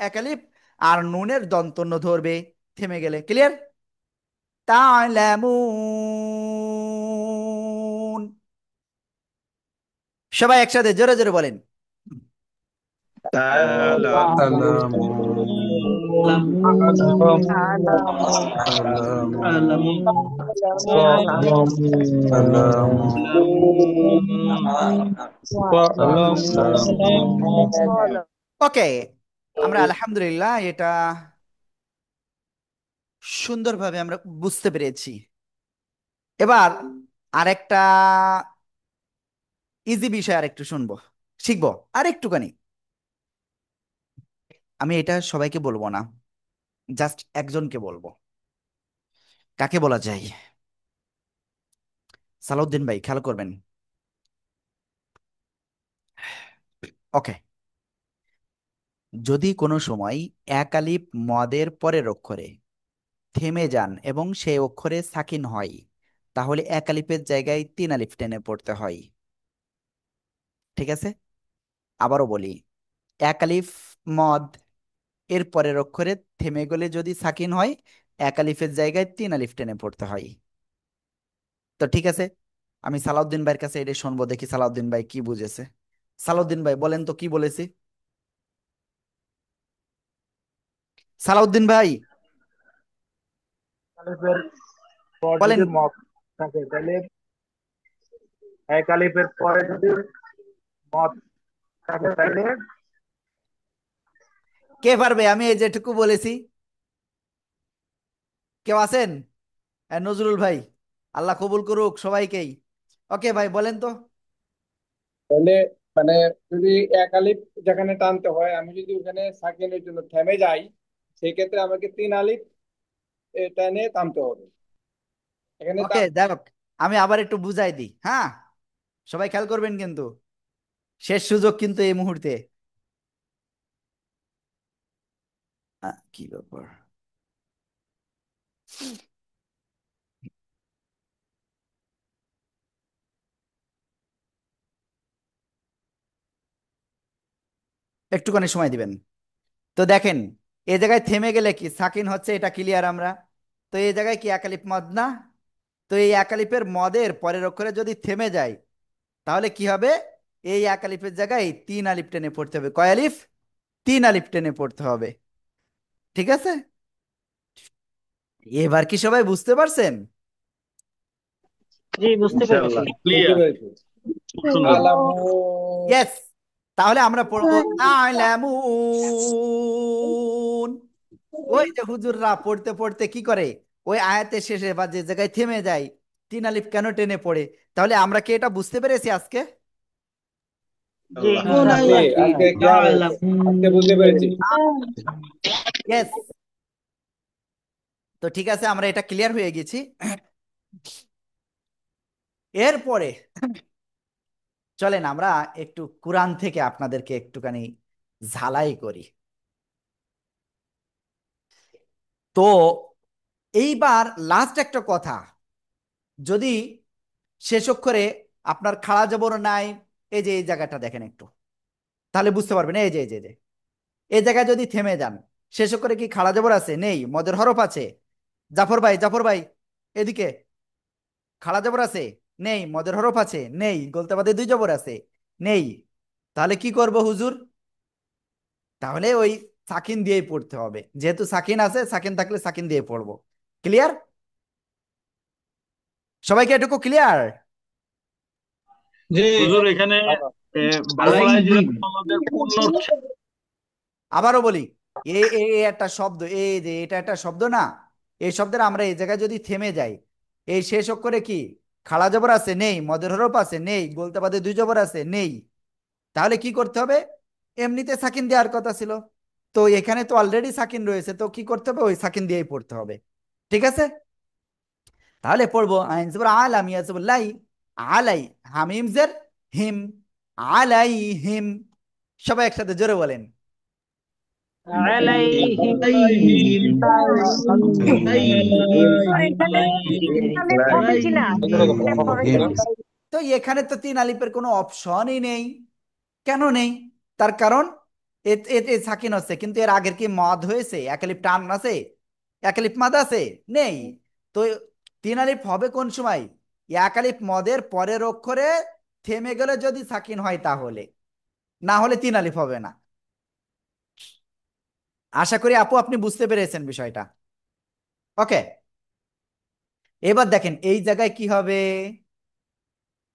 Speaker 1: একালিফ, আর নুনের দন্তন্য ধরবে থেমে গেলে। ক্লিয়ার? তাআলামুন। সবাই একসাথে জোরে জোরে বলেন। ওকে, আমরা আলহামদুলিল্লাহ এটা সুন্দরভাবে আমরা বুঝতে পেরেছি। এবার আরেকটা ইজি বিষয় আরেকটু শুনবো, শিখবো আরেকটুখানি। আমি এটা সবাইকে বলবো না, জাস্ট একজনকে বলবো। কাকে বলা যায়? সালাউদ্দিন ভাই খেয়াল করবেন। ওকে, যদি কোনো সময় এক আলিফ মদের পরের অক্ষরে থেমে যান এবং সেই অক্ষরে সাকিন হয়, তাহলে এক আলিফের জায়গায় তিন আলিফ টেনে পড়তে হয়। ঠিক আছে? আবারও বলি, এক আলিফ মদ এর পরের অক্ষরে থেমে গেলে যদি সাকিন হয়, এক আলিফের জায়গায় তিন আলিফ টেনে পড়তে হয়। তো ঠিক আছে, আমি সালাউদ্দিন ভাইয়ের কাছে এটা শুনবো, দেখি সালাউদ্দিন ভাই কি বুঝেছে। সালাউদ্দিন ভাই বলেন তো কি বলেছি। সালাউদ্দিন ভাই
Speaker 3: আলিফের পর
Speaker 1: বলেন।
Speaker 3: যদি মক থাকে তাহলে এক আলিফের পরে যদি মদ থাকে তাহলে
Speaker 1: কে পারবে? আমি এই যেটুকু বলেছি, কেউ আছেন? নজরুল ভাই, আল্লাহ কবুল করুক সবাইকেই। ওকে ভাই, বলেন তো।
Speaker 2: তাহলে মানে যদি এক আলিফ যেখানে টানতে হয়, আমি যদি ওখানে সাকিনের জন্য থেমে যাই, সেই ক্ষেত্রে আমাকে তিন আলিফ টেনে টানতে হবে এখানে
Speaker 1: ওকে দেখ, আমি আবার একটু বুঝাই দিই, হ্যাঁ? সবাই খেয়াল করবেন কিন্তু, শেষ সুযোগ কিন্তু এই মুহূর্তে। কি ব্যাপার? একটুখানি সময় দিবেন। তো দেখেন, এই জায়গায় থেমে গেলে কি সাকিন হচ্ছে, এটা ক্লিয়ার আমরা। তো এই জায়গায় কি একালিপ মদ না? তো এই একালিপের মদের পরের অক্ষরে যদি থেমে যায়, তাহলে কি হবে? এই একালিপের জায়গায় তিন আলিফ টেনে পড়তে হবে। কয় আলিফ? তিন আলিফ টেনে পড়তে হবে। ঠিক আছে? এবার কি সবাই বুঝতে পারছেন?
Speaker 7: জি, বুঝতে পেরেছি।
Speaker 3: ইনশাআল্লাহ।
Speaker 2: বুঝতে
Speaker 5: ক্লিয়ার,
Speaker 2: পেরেছি।
Speaker 5: খুব সুন্দর।
Speaker 2: আলামু।
Speaker 1: ইয়েস। তাহলে আমরা পড়বো আলামুন। ওই যে হুজুররা পড়তে পড়তে কি করে, ওই আয়াতের শেষে বা যে জায়গায় থেমে যায়, তিন আলিফ কেন টেনে পড়ে? তাহলে আমরা কি এটা বুঝতে পেরেছি আজকে?
Speaker 7: জি,
Speaker 3: আল্লাহ।
Speaker 2: জি,
Speaker 7: ইনশাআল্লাহ।
Speaker 2: আজকে ক্লিয়ার হয়েছে, আজকে বুঝতে পেরেছি।
Speaker 1: ইয়েস। তো ঠিক আছে, আমরা এটা ক্লিয়ার হয়ে গেছি। এরপরে চলেন আমরা একটু কোরআন থেকে আপনাদেরকে একটুখানি ঝালাই করি। তো এইবার লাস্ট একটা কথা, যদি শেষ অক্ষরে আপনার খাড়া জবর নাই, এই যে এই জায়গাটা দেখেন একটু, তাহলে বুঝতে পারবেন। এই যে এই যে এই যে, এই জায়গায় যদি থেমে যান, শেষ অক্ষরে কি খাড়া জবর আছে? নেই। মদের হরফ আছে? জাফর ভাই, জাফর ভাই, এদিকে খাড়া জবর আছে? নেই। মদের হরফ আছে? নেই। গলতে বাদে দুই জবর আছে? নেই। তাহলে কি করব হুজুর? তাহলে ওই সাকিন দিয়েই পড়তে হবে, যেহেতু সাকিন আছে, সাকিন থাকলে সাকিন দিয়ে পড়বো। ক্লিয়ার? সবাইকে এটুকু ক্লিয়ার?
Speaker 5: হুজুর এখানে বাংলায় যেরকম আমাদের পূর্ণ
Speaker 1: আবারও বলি, এ এ এ একটা শব্দ, এই যে এটা একটা শব্দ না? এই শব্দের আমরা এই জায়গায় যদি থেমে যাই, এই শেষ অক্ষরে কি খাড়া জবর আছে? নেই। মদের হরফ আছে? নেই। বলতে বাদে দুই জবর আছে? নেই। তাহলে কি করতে হবে? এমনিতে সাকিন দেওয়ার কথা ছিল, তো এখানে তো অলরেডি সাকিন রয়েছে, তো কি করতে হবে? ওই সাকিন দিয়েই পড়তে হবে। ঠিক আছে? তাহলে পড়বো আইন জবর আলাম, ইয়া জবর লাই, আলাই, হামিম জের হিম, আলাই হিম। সবাই একসাথে জোরে বলেন।
Speaker 7: আলাইহিম। এখানে আলিফ হবে কিনা এটা পরে বলছি।
Speaker 1: তো এখানে তো তিন আলিফের কোনো অপশনই নেই। কেন নেই? তার কারণ এ সাকিন হচ্ছে, কিন্তু এর আগের কি মদ হয়েছে? এক আলিফ টান আছে? এক আলিফ মাদ আছে? নেই। তো তিন আলিফ হবে কোন সময়? এক আলিফ মদের পরের অক্ষরে থেমে গেলে যদি সাকিন হয় তাহলে, না হলে তিন আলিফ হবে না। আশা করি আপু আপনি বুঝতে পেরেছেন বিষয়টা। ওকে, এবার দেখেন এই জায়গায় কি হবে।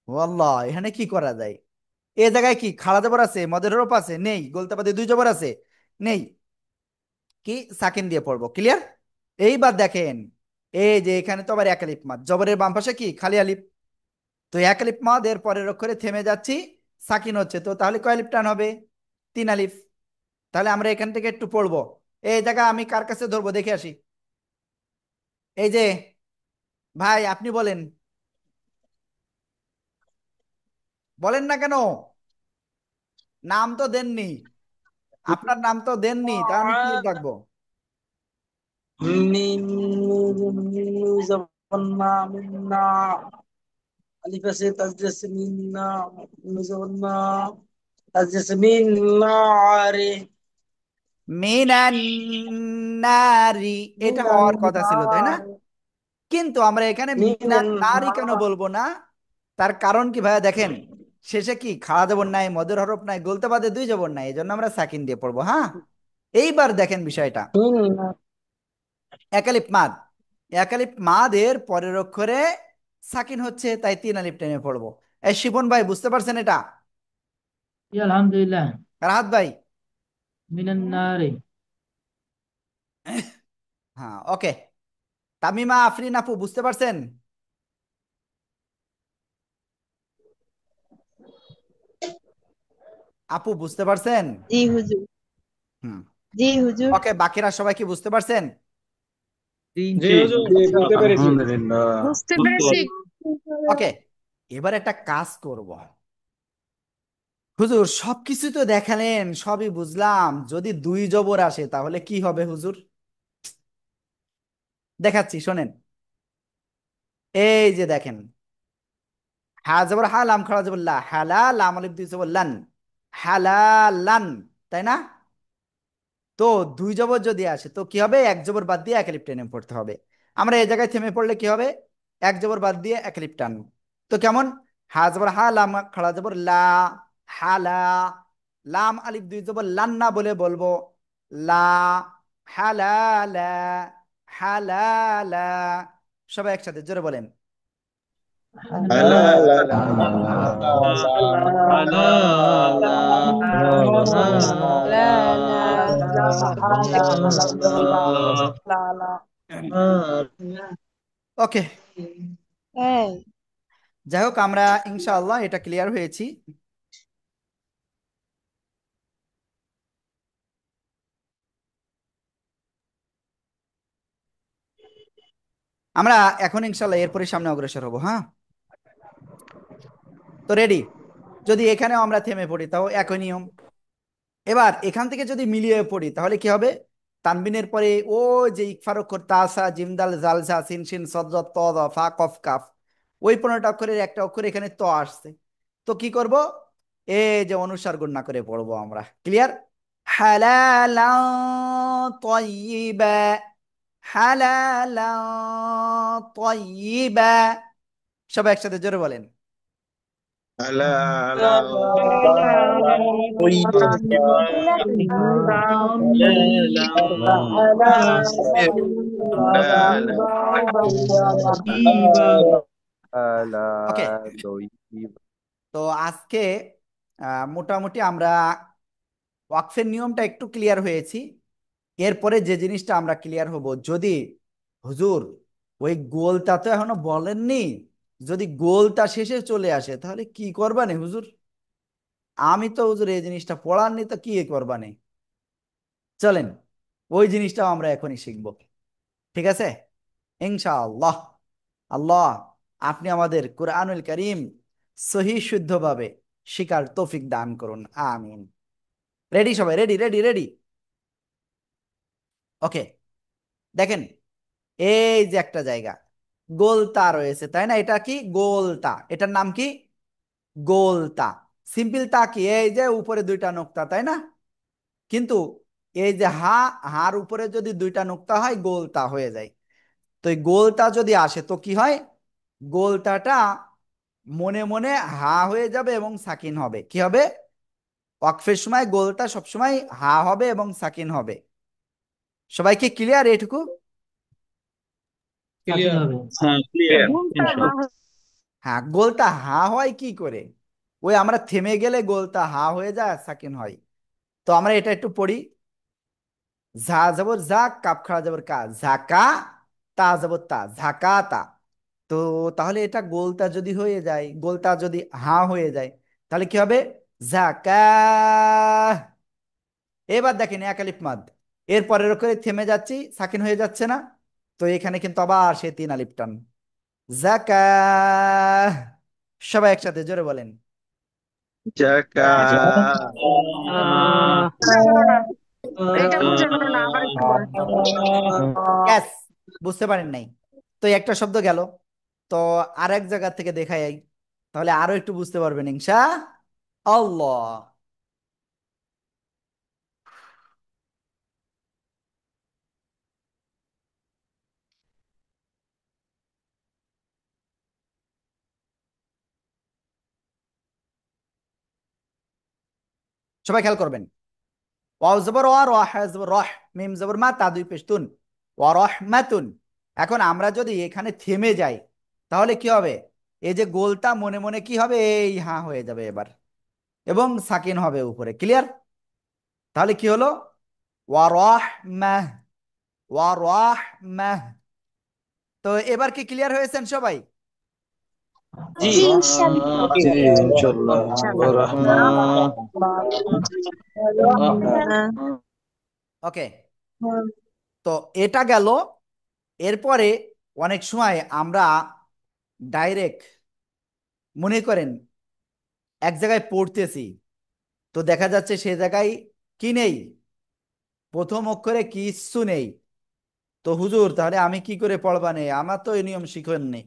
Speaker 1: ওয়াল্লাহ, এখানে কি করা যায়? এই জায়গায় কি খাড়া জবর আছে? মদের হরফ আছে? নেই। গলতে বাদে দুই জবর আছে? নেই। কি সাকিন দিয়ে পড়বো। ক্লিয়ার? এইবার দেখেন, এই যে এখানে তো আবার এক আলিফ মাদ, জবরের বাম পাশে কি খালি আলিফ। তো এক আলিফ মাদ, এর পরের অক্ষরে থেমে যাচ্ছি, সাকিন হচ্ছে, তো তাহলে কয় আলিফ টান হবে? তিন আলিফ। তাহলে আমরা এখান থেকে একটু পড়বো। এই জায়গা আমি কার কাছে ধরবো দেখে আসি। এই যে ভাই, আপনি বলেন, বলেন না কেন? নাম তো দেননি, আপনার নাম তো দেননি, তা আমি কি রাখবো?
Speaker 8: মিন মিন জবান্না মিন্না আলিফ আছে তাজদাস মিন্না জবান্না তাজদাস মিন্না আরে
Speaker 1: মিনান্নারি, এটা
Speaker 8: মিনান
Speaker 1: হওয়ার কথা ছিল তাই না?
Speaker 8: নার
Speaker 1: কিন্তু আমরা এখানে
Speaker 8: মিনান
Speaker 1: মিনান্নারি কেন
Speaker 8: নার
Speaker 1: বলবো না? তার কারণ কি ভাইয়া দেখেন, শেষে কি খাড়া জবর নাই, মদের হরফ নাই, গলতে বাদে দুই জবর নাই, এই জন্য আমরা সাকিন দিয়ে পড়বো। হ্যাঁ, এইবার দেখেন বিষয়টা,
Speaker 8: মিন্না
Speaker 1: একালিপ মাদ, একালিপ মাদের পরের অক্ষরে সাকিন হচ্ছে, তাই তিন আলিফ টেনে পড়বো। এই শিপন ভাই বুঝতে পারছেন এটা?
Speaker 9: আলহামদুলিল্লাহ।
Speaker 1: রাহাত ভাই?
Speaker 9: মিনান নারে।
Speaker 1: হ্যাঁ, ওকে। তামিমা আফরিন আপু বুঝতে পারছেন? আপু বুঝতে পারছেন?
Speaker 7: জি হুজুর।
Speaker 1: হুম।
Speaker 7: জি হুজুর।
Speaker 1: ওকে, বাকিরা সবাই কি বুঝতে পারছেন?
Speaker 4: জি
Speaker 5: জি
Speaker 4: হুজুর।
Speaker 2: জি বুঝতে পেরেছি।
Speaker 5: আলহামদুলিল্লাহ।
Speaker 7: বুঝতে
Speaker 5: বুঝতে
Speaker 7: পেরেছি।
Speaker 5: পারছি।
Speaker 1: ওকে, এবার একটা কাজ করব। হুজুর সবকিছু তো দেখালেন, সবই বুঝলাম, যদি দুই জবর আসে তাহলে কি হবে হুজুর? দেখাচ্ছি শোনেন। এই যে দেখেন, হা জবর হা, লাম খাড়া জবর লা, হালা, লাম আলিফ দুই জবর লান, হালালান, তাই না? তো দুই জবর যদি আসে তো কি হবে? এক জবর বাদ দিয়ে এক আলিফ টেনে পড়তে হবে। আমরা এই জায়গায় থেমে পড়লে কি হবে? এক জবর বাদ দিয়ে এক আলিফ টান। তো কেমন? হা জবর হা, লাম খাড়া জবর লা, হালা, লাম আলিফ দুই জবর লান না বলে বলবো লা, হালালা, হালালা। সবাই একসাথে জোরে বলেন।
Speaker 6: হালালা
Speaker 5: হালালা
Speaker 7: লা লা
Speaker 1: ওকে,
Speaker 7: এই
Speaker 1: যাই হোক আমরা ইনশাআল্লাহ এটা ক্লিয়ার হয়েছি। আমরা এখন ইনশাআল্লাহ এরপরে সামনে অগ্রসর হব। হ্যাঁ, তো রেডি? যদি এখানেও আমরা থেমে পড়ি তাও একই নিয়ম। এবার এখান থেকে যদি মিলিয়ে পড়ি তাহলে কি হবে? তানবিনের পরে ও যে ইকফার অক্ষর তাসা জিমদাল জালসা সিন শিন সদ ত দ ফা কফ কাফ, ওই 15টা অক্ষরের একটা অক্ষর এখানে ত আসছে। তো কি করব? এই যে অনুসার গুণনা করে পড়বো আমরা। ক্লিয়ার? হালালা তয়্যিবা, হালালা তয়্যিবা। সবাই একসাথে জোরে বলেন।
Speaker 6: হালালা
Speaker 1: ওকে, তো আজকে মোটামুটি আমরা ওয়াকফের নিয়মটা একটু ক্লিয়ার হয়েছি। এরপরে যে জিনিসটা আমরা ক্লিয়ার হব, যদি হুজুর ওই গোলটা তো এখনো বলেননি, যদি গোলটা শেষে চলে আসে তাহলে কি করবানে হুজুর? আমি তো হুজুর এই জিনিসটা পড়াননি, তো কি করবানে? চলেন ওই জিনিসটাও আমরা এখনই শিখবো। ঠিক আছে ইনশাআল্লাহ। আল্লাহ আপনি আমাদের কুরআনুল কারীম সহি শুদ্ধভাবে শিকার তৌফিক দান করুন, আমিন। রেডি সবাই? Ready ready ready? ওকে, দেখেন এই যে একটা জায়গা গোলতা রয়েছে, তাই না? এটা কি? গোলতা। এটার নাম কি? গোলতা। সিম্পল তা কি? এই যে উপরে দুইটা নোক্তা, তাই না? কিন্তু এই যে হা, হার উপরে যদি দুইটা নোক্তা হয় গোলতা হয়ে যায়। তো এই গোলতা যদি আসে তো কি হয়? গোলতাটা মনে মনে হা হয়ে যাবে এবং সাকিন হবে। কি হবে? ওয়াকফের সময় গোলটা সবসময় হা হবে এবং সাকিন হবে। সবাইকে ক্লিয়ার এটুকু?
Speaker 9: সাকিন হবে।
Speaker 5: হ্যাঁ, ক্লিয়ার
Speaker 7: ঘুমটা মা
Speaker 5: ইনশাআল্লাহ।
Speaker 1: হ্যাঁ, গোলটা হা হয় কি করে? ওই আমরা থেমে গেলে গোলটা হা হয়ে যায় আর সাকিন হয়। তো আমরা এটা একটু পড়ি। ঝা জবর ঝা, কাপ খাড়া জবর কা, ঝাকা, তা জবর তা, ঝাকাতা। তো তাহলে এটা গোলটা যদি হয়ে যায়, গোলটা যদি হা হয়ে যায় তাহলে কি হবে? ঝাকা। এবার দেখেন এক আলিফ মাদ, এর পরের করে থেমে যাচ্ছি, সাকিন হয়ে যাচ্ছে না? তো এখানে কিন্তু আবার সে তিন আলিফ টান, জাকা। সবাই একসাথে জোরে বলেন।
Speaker 6: জাকা
Speaker 7: বোঝা গেল না, এটা বোঝা গেল না, আবার একটু বলেন।
Speaker 1: গ্যাস, বুঝতে পারেন নাই? তো একটা শব্দ গেল, তো আর এক জায়গা থেকে দেখাই, তাহলে আরো একটু বুঝতে পারবেন ইনশা আল্লাহ। সবাই খেয়াল করবেন। ওয়াও জবর ওয়া, র হা জবর রহ, মিম জবর মা, তা দুই পেশ তুন, ওয়া রহমাতুন। এখন আমরা যদি এখানে থেমে যাই তাহলে কি হবে? এই যে গোলটা মনে মনে কি হবে, এই হা হয়ে যাবে এবার, এবং সাকিন হবে উপরে। ক্লিয়ার? তাহলে কি হলো? ওয়ারাহমাহ, ওয়ারাহমাহ। তো এবার কি ক্লিয়ার হয়েছেন সবাই?
Speaker 8: জি
Speaker 7: জি ইনশাআল্লাহ।
Speaker 6: জি ইনশাল্লাহ।
Speaker 7: ইনশাআল্লাহ।
Speaker 1: ওকে, তো এটা গেল। এরপরে অনেক সময় আমরা ডাইরেক্ট মনে করেন এক জায়গায় পড়তেছি, তো দেখা যাচ্ছে সে জায়গায় কি নেই, প্রথম অক্ষরে কিচ্ছু নেই। তো হুজুর তাহলে আমি কি করে পড়বা নেই, আমার তো এই নিয়ম শিখেননি,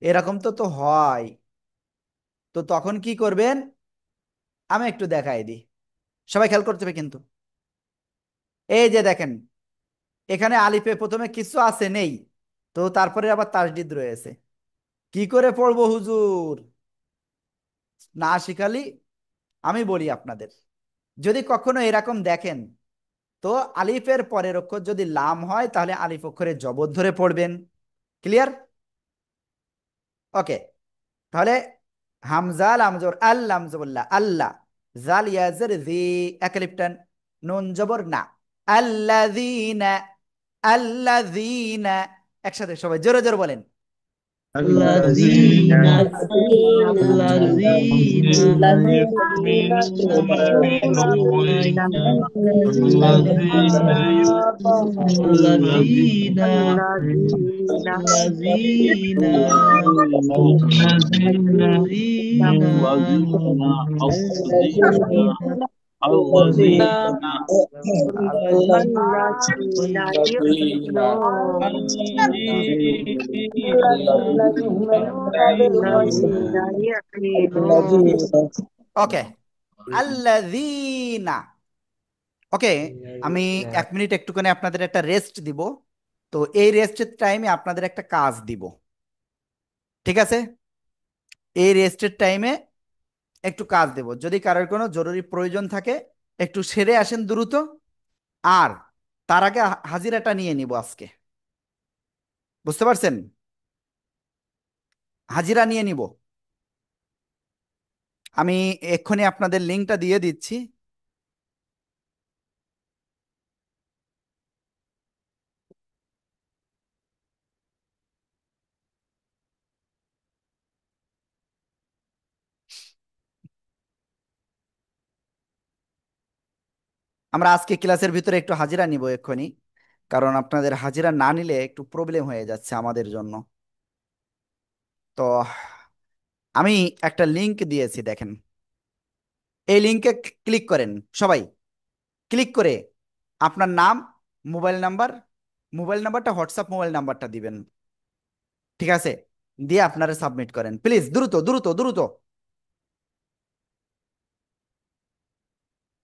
Speaker 1: এরকম তো তো হয়। তো তখন কি করবেন, আমি একটু দেখাই দিই, সবাই খেয়াল করতে হবে কিন্তু। এই যে দেখেন, এখানে আলিফে প্রথমে কিছু আছে নেই, তো তারপরে আবার তাসদিদ রয়েছে। কি করে পড়বো হুজুর, না শিখালি? আমি বলি আপনাদের, যদি কখনো এরকম দেখেন, তো আলিফের পরের অক্ষর যদি লাম হয় তাহলে আলিফ অক্ষরে জবর ধরে পড়বেন। ক্লিয়ার? ওকে, তাহলে হামজা লাম জবর আল, লাম জবর লা, আল্লাহ। জাল ইয়াজের জি, একালিপটান। নুন জবর না, আল্লাযীনা, আল্লাযীনা। একসাথে সবাই জোরে জোরে বলেন।
Speaker 6: الذين
Speaker 9: الذين الذين
Speaker 5: الذين
Speaker 9: يؤمنون
Speaker 5: الذين
Speaker 9: الذين
Speaker 7: الذين
Speaker 9: الذين
Speaker 5: الذين
Speaker 9: الذين
Speaker 5: الذين
Speaker 7: الذين يؤمنون الذين يؤمنون
Speaker 1: ওকে, আল্লাযীনা। ওকে, আমি 1 মিনিট একটুখানি আপনাদের একটা রেস্ট দিব। তো এই রেস্টের টাইমে আপনাদের একটা কাজ দিব, ঠিক আছে? এই রেস্টের টাইমে একটু কাজ দেব, যদি কারোর কোনো জরুরি প্রয়োজন থাকে একটু সেরে আসেন দ্রুত। আর তার আগে হাজিরাটা নিয়ে নিব আজকে, বুঝতে পারছেন? হাজিরা নিয়ে নিব। আমি এক্ষুনি আপনাদের লিঙ্কটা দিয়ে দিচ্ছি। আমরা আজকে ক্লাসের ভিতরে একটু হাজিরা নিব এক্ষুনি, কারণ আপনাদের হাজিরা না নিলে একটু প্রবলেম হয়ে যাচ্ছে আমাদের জন্য। তো আমি একটা লিংক দিয়েছি, দেখেন। এই লিংকে ক্লিক করেন সবাই। ক্লিক করে আপনার নাম, মোবাইল নাম্বার, মোবাইল নাম্বারটা হোয়াটসঅ্যাপ মোবাইল নাম্বারটা দিবেন, ঠিক আছে? দিয়ে আপনারা সাবমিট করেন প্লিজ, দ্রুত দ্রুত দ্রুত।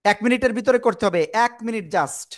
Speaker 1: 1 মিনিটের ভিতরে করতে হবে, 1 মিনিট জাস্ট।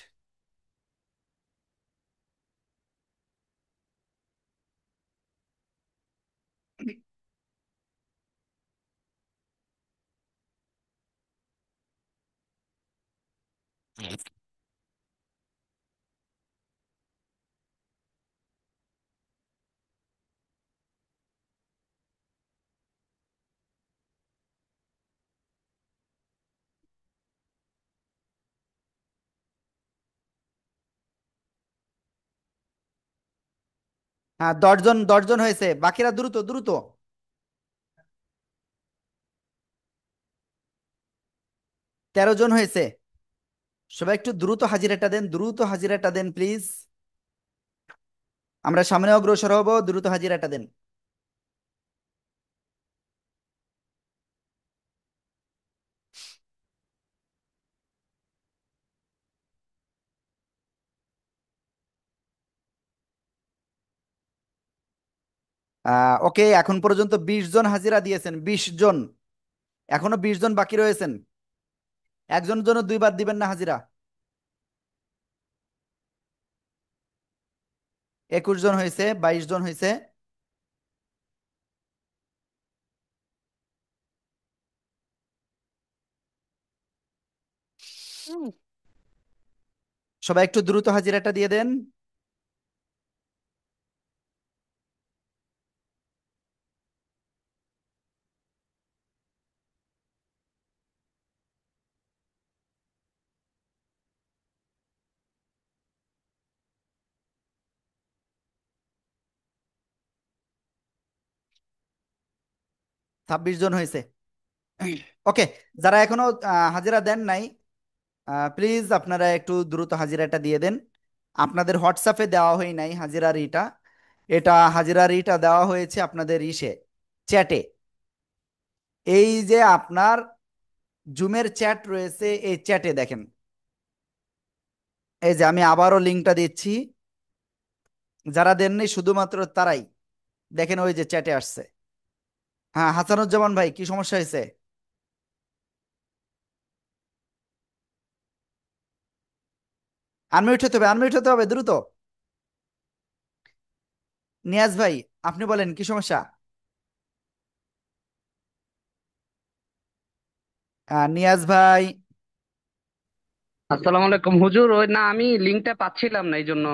Speaker 1: হ্যাঁ, 10 জন, 10 জন হয়েছে, বাকিরা দ্রুত দ্রুত। 13 জন হয়েছে। সবাই একটু দ্রুত হাজিরাটা দেন, দ্রুত হাজিরাটা দেন প্লিজ। আমরা সামনে অগ্রসর হব, দ্রুত হাজিরাটা দেন। ওকে, এখন পর্যন্ত 20 জন হাজিরা দিয়েছেন, 20 জন। এখনো 20 জন বাকি রয়েছেন। একজনের জন্য দুইবার দিবেন না হাজিরা। 21 জন হয়েছে, 22 জন হয়েছে। সবাই একটু দ্রুত হাজিরাটা দিয়ে দেন। 26 জন হয়েছে। ওকে, যারা এখনো হাজিরা দেন নাই, প্লিজ আপনারা একটু দ্রুত হাজিরাটা দিয়ে দেন। আপনাদের হোয়াটসঅ্যাপে দেওয়া হয় নাই হাজিরার ইটা, এটা হাজিরার ইটা দেওয়া হয়েছে আপনাদের ইসে, চ্যাটে। এই যে আপনার জুমের চ্যাট রয়েছে, এই চ্যাটে দেখেন, এই যে আমি আবারও লিঙ্কটা দিচ্ছি, যারা দেননি শুধুমাত্র তারাই দেখেন, ওই যে চ্যাটে আসছে। হ্যাঁ, হাসানুজ্জামান ভাই, কি সমস্যা হয়েছে? আনমিউট হতে হবে, আনমিউট হতে হবে দ্রুত। নিয়াজ ভাই, আপনি বলেন কি সমস্যা? নিয়াজ ভাই।
Speaker 8: আসসালামু আলাইকুম হুজুর, ওই না আমি লিঙ্কটা পাচ্ছিলাম না, এই জন্য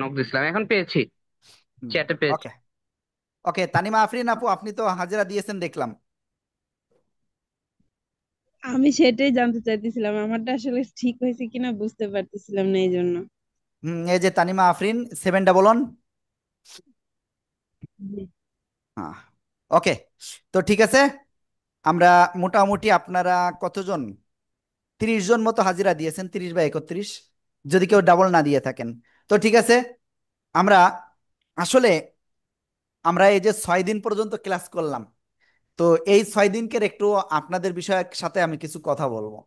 Speaker 8: নক দিছিলাম, এখন পেয়েছি, চ্যাটে পেয়েছি।
Speaker 1: ওকে, ওকে, তানিমা আফরিন আপু, আপনি তো হাজিরা দিয়েছেন দেখলাম।
Speaker 7: আমি সেটাই জানতে চাইতেছিলাম, আমারটা আসলে ঠিক হয়েছে কিনা বুঝতে পারতেছিলাম না, এই জন্য।
Speaker 1: এই যে তানিমা আফরিন 7 1।
Speaker 7: জি।
Speaker 1: হ্যাঁ, ওকে, তো ঠিক আছে। আমরা মোটামুটি আপনারা কতজন, 30 জন মতো হাজিরা দিয়েছেন, 30 বা 31, যদি কেউ ডাবল না দিয়ে থাকেন। তো ঠিক আছে, আমরা আসলে আমরা এই যে 6 দিন পর্যন্ত ক্লাস করলাম, তো এই 6 দিনকে একটু আপনাদের বিষয়ের সাথে আমি কিছু কথা বলবো।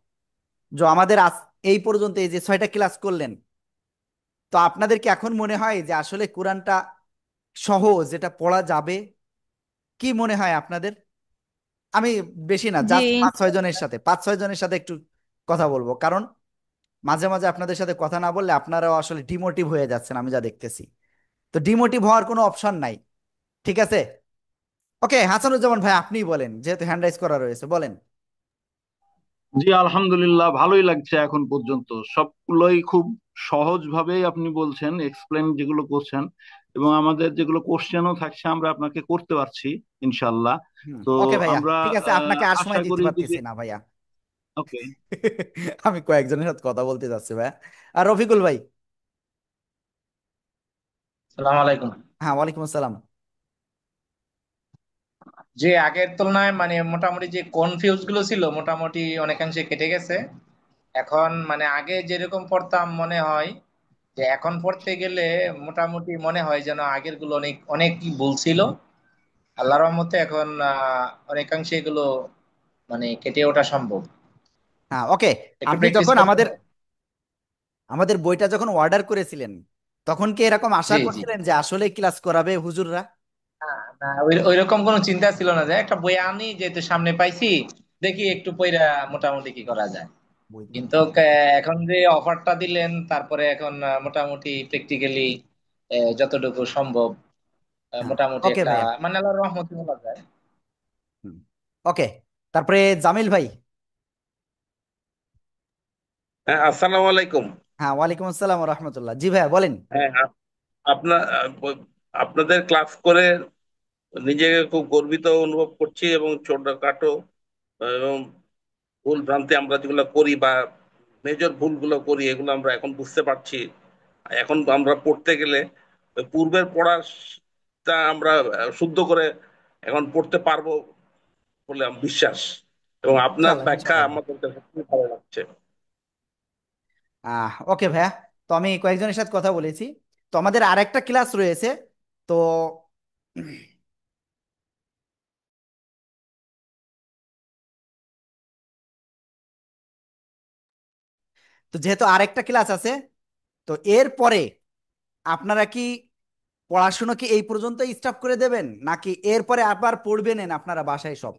Speaker 1: যে আমাদের এই পর্যন্ত এই যে 6টা ক্লাস করলেন, তো আপনাদের কি এখন মনে হয় যে আসলে কোরআনটা সহজ, যেটা পড়া যাবে? কি মনে হয় আপনাদের? আমি বেশি না,
Speaker 7: জি,
Speaker 1: জাস্ট 5 6 জনের সাথে একটু কথা বলবো, কারণ মাঝে মাঝে আপনাদের সাথে কথা না বললে আপনারাও আসলে ডিমোটিভ হয়ে যাচ্ছেন, আমি যা দেখতেছি। তো ডিমোটিভ হওয়ার কোনো অপশন নাই, ঠিক আছে? ওকে, হাসানুজ্জামান ভাই, আপনিই বলেন, যেহেতু হ্যান্ড রাইজ করা রয়েছে, বলেন।
Speaker 5: জি, আলহামদুলিল্লাহ, ভালোই লাগছে এখন পর্যন্ত। সবগুলোই খুব সহজ ভাবেই আপনি বলছেন, এক্সপ্লেন যেগুলো করছেন, এবং আমাদের যেগুলো কোশ্চেনও থাকছে আমরা আপনাকে করতে পারছি ইনশাল্লাহ। তো
Speaker 1: ওকে ভাইয়া,
Speaker 5: আমরা
Speaker 1: ঠিক আছে, আপনাকে আর
Speaker 5: আশা
Speaker 1: সময় দিতে
Speaker 5: করি যদি,
Speaker 1: পারতেছি না ভাইয়া।
Speaker 5: ওকে।
Speaker 1: আমি কয়েকজনের সাথে কথা বলতে যাচ্ছি ভাইয়া। আর রফিকুল ভাই।
Speaker 3: সালাম আলাইকুম।
Speaker 1: হ্যাঁ, ওয়ালাইকুম আসসালাম।
Speaker 3: যে আগের তুলনায় মানে মোটামুটি যে কনফিউজ গুলো ছিল মোটামুটি অনেকাংশে কেটে গেছে। এখন মানে আগে যেরকম পড়তাম মনে হয় যে এখন পড়তে গেলে মোটামুটি মনে হয় যেন আগের গুলো অনেক অনেক কি ভুল ছিল। আল্লাহর রহমতে এখন অনেকাংশে এগুলো মানে কেটে ওঠা সম্ভব।
Speaker 1: হ্যাঁ, ওকে,
Speaker 3: একটু
Speaker 1: আপনি
Speaker 3: প্র্যাকটিস
Speaker 1: যখন
Speaker 3: করতে
Speaker 1: আমাদের
Speaker 3: হবে।
Speaker 1: আমাদের বইটা যখন অর্ডার করেছিলেন, তখন কি এরকম আশা
Speaker 3: জি জি।
Speaker 1: করছিলেন যে আসলে ক্লাস করাবে হুজুররা?
Speaker 3: না, ওই রকম কোনো চিন্তা ছিল না যে একটা বই আনি যেহেতু সামনে পাইছি, দেখি একটু পইরা মোটামুটি কি করা যায়।
Speaker 1: বই দিন।
Speaker 3: কিন্তু এখন যে অফারটা দিলেন তারপরে এখন মোটামুটি প্র্যাকটিক্যালি যতটুকু সম্ভব
Speaker 1: হ্যাঁ,
Speaker 3: মোটামুটি
Speaker 1: ওকে
Speaker 3: একটা
Speaker 1: ভাইয়া।
Speaker 3: মানে আল্লাহর রহমতে বলা যায়।
Speaker 1: ওকে, তারপরে জামিল ভাই।
Speaker 10: হ্যাঁ, আসসালামু আলাইকুম।
Speaker 1: হ্যাঁ, ওয়ালাইকুম আসসালাম রহমতুল্লাহ, জি ভাইয়া বলেন।
Speaker 10: হ্যাঁ, আপনার আপনাদের ক্লাস করে নিজেকে খুব গর্বিত অনুভব করছি, এবং ছোটখাটো এবং ভুল ভ্রান্তি আমরা যেগুলো করি বা মেজর ভুলগুলো করি এগুলো আমরা এখন বুঝতে পারছি। এখন আমরা পড়তে গেলে ওই পূর্বের পড়াটা আমরা শুদ্ধ করে এখন পড়তে পারবো বলে আমার বিশ্বাস, এবং আপনার
Speaker 1: ইনশাল্লাহ,
Speaker 10: ব্যাখ্যা
Speaker 1: ইনশাল্লাহ ভাইয়া।
Speaker 10: আমাদের কাছে খুব ভালো লাগছে।
Speaker 1: ওকে ভাইয়া, তো আমি কয়েকজনের সাথে কথা বলেছি, তো আমাদের আরেকটা ক্লাস রয়েছে। তো তো যেহেতু আরেকটা ক্লাস আছে, তো এরপরে আপনারা কি পড়াশুনো কি এই পর্যন্তই স্টপ করে দেবেন, নাকি এরপরে আবার পড়বেন আপনারা বাসায় সব,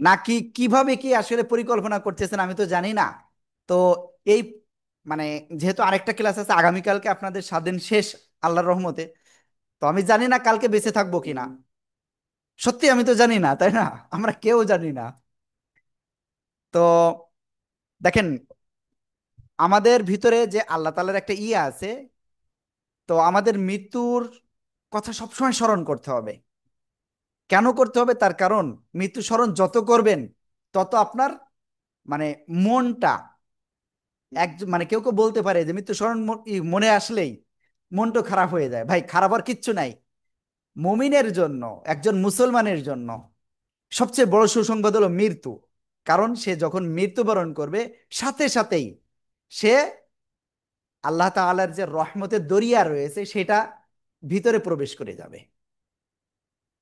Speaker 1: নাকি কিভাবে কি আসলে পরিকল্পনা করতেছেন আমি তো জানি না। তো এই মানে যেহেতু আরেকটা ক্লাস আছে আগামীকালকে, আপনাদের 7 দিন শেষ আল্লাহর রহমতে। তো আমি জানি না কালকে বেঁচে থাকবো কিনা, সত্যি আমি তো জানি না, তাই না? আমরা কেউ জানি না। তো দেখেন, আমাদের ভিতরে যে আল্লাহ তাআলার একটা ইয়ে আছে, তো আমাদের মৃত্যুর কথা সবসময় স্মরণ করতে হবে। কেন করতে হবে? তার কারণ মৃত্যু স্মরণ যত করবেন, তত আপনার মানে মনটা এক মানে কেউ কেউ বলতে পারে যে মৃত্যু স্মরণ মনে আসলেই মনটা খারাপ হয়ে যায়। ভাই, খারাপ আর কিচ্ছু নাই। মুমিনের জন্য, একজন মুসলমানের জন্য সবচেয়ে বড় সুসংবাদ হলো মৃত্যু। কারণ সে যখন মৃত্যুবরণ করবে সাথে সাথেই সে আল্লাহ তাআলার যে রহমতের দরিয়া রয়েছে সেটা ভিতরে প্রবেশ করে যাবে।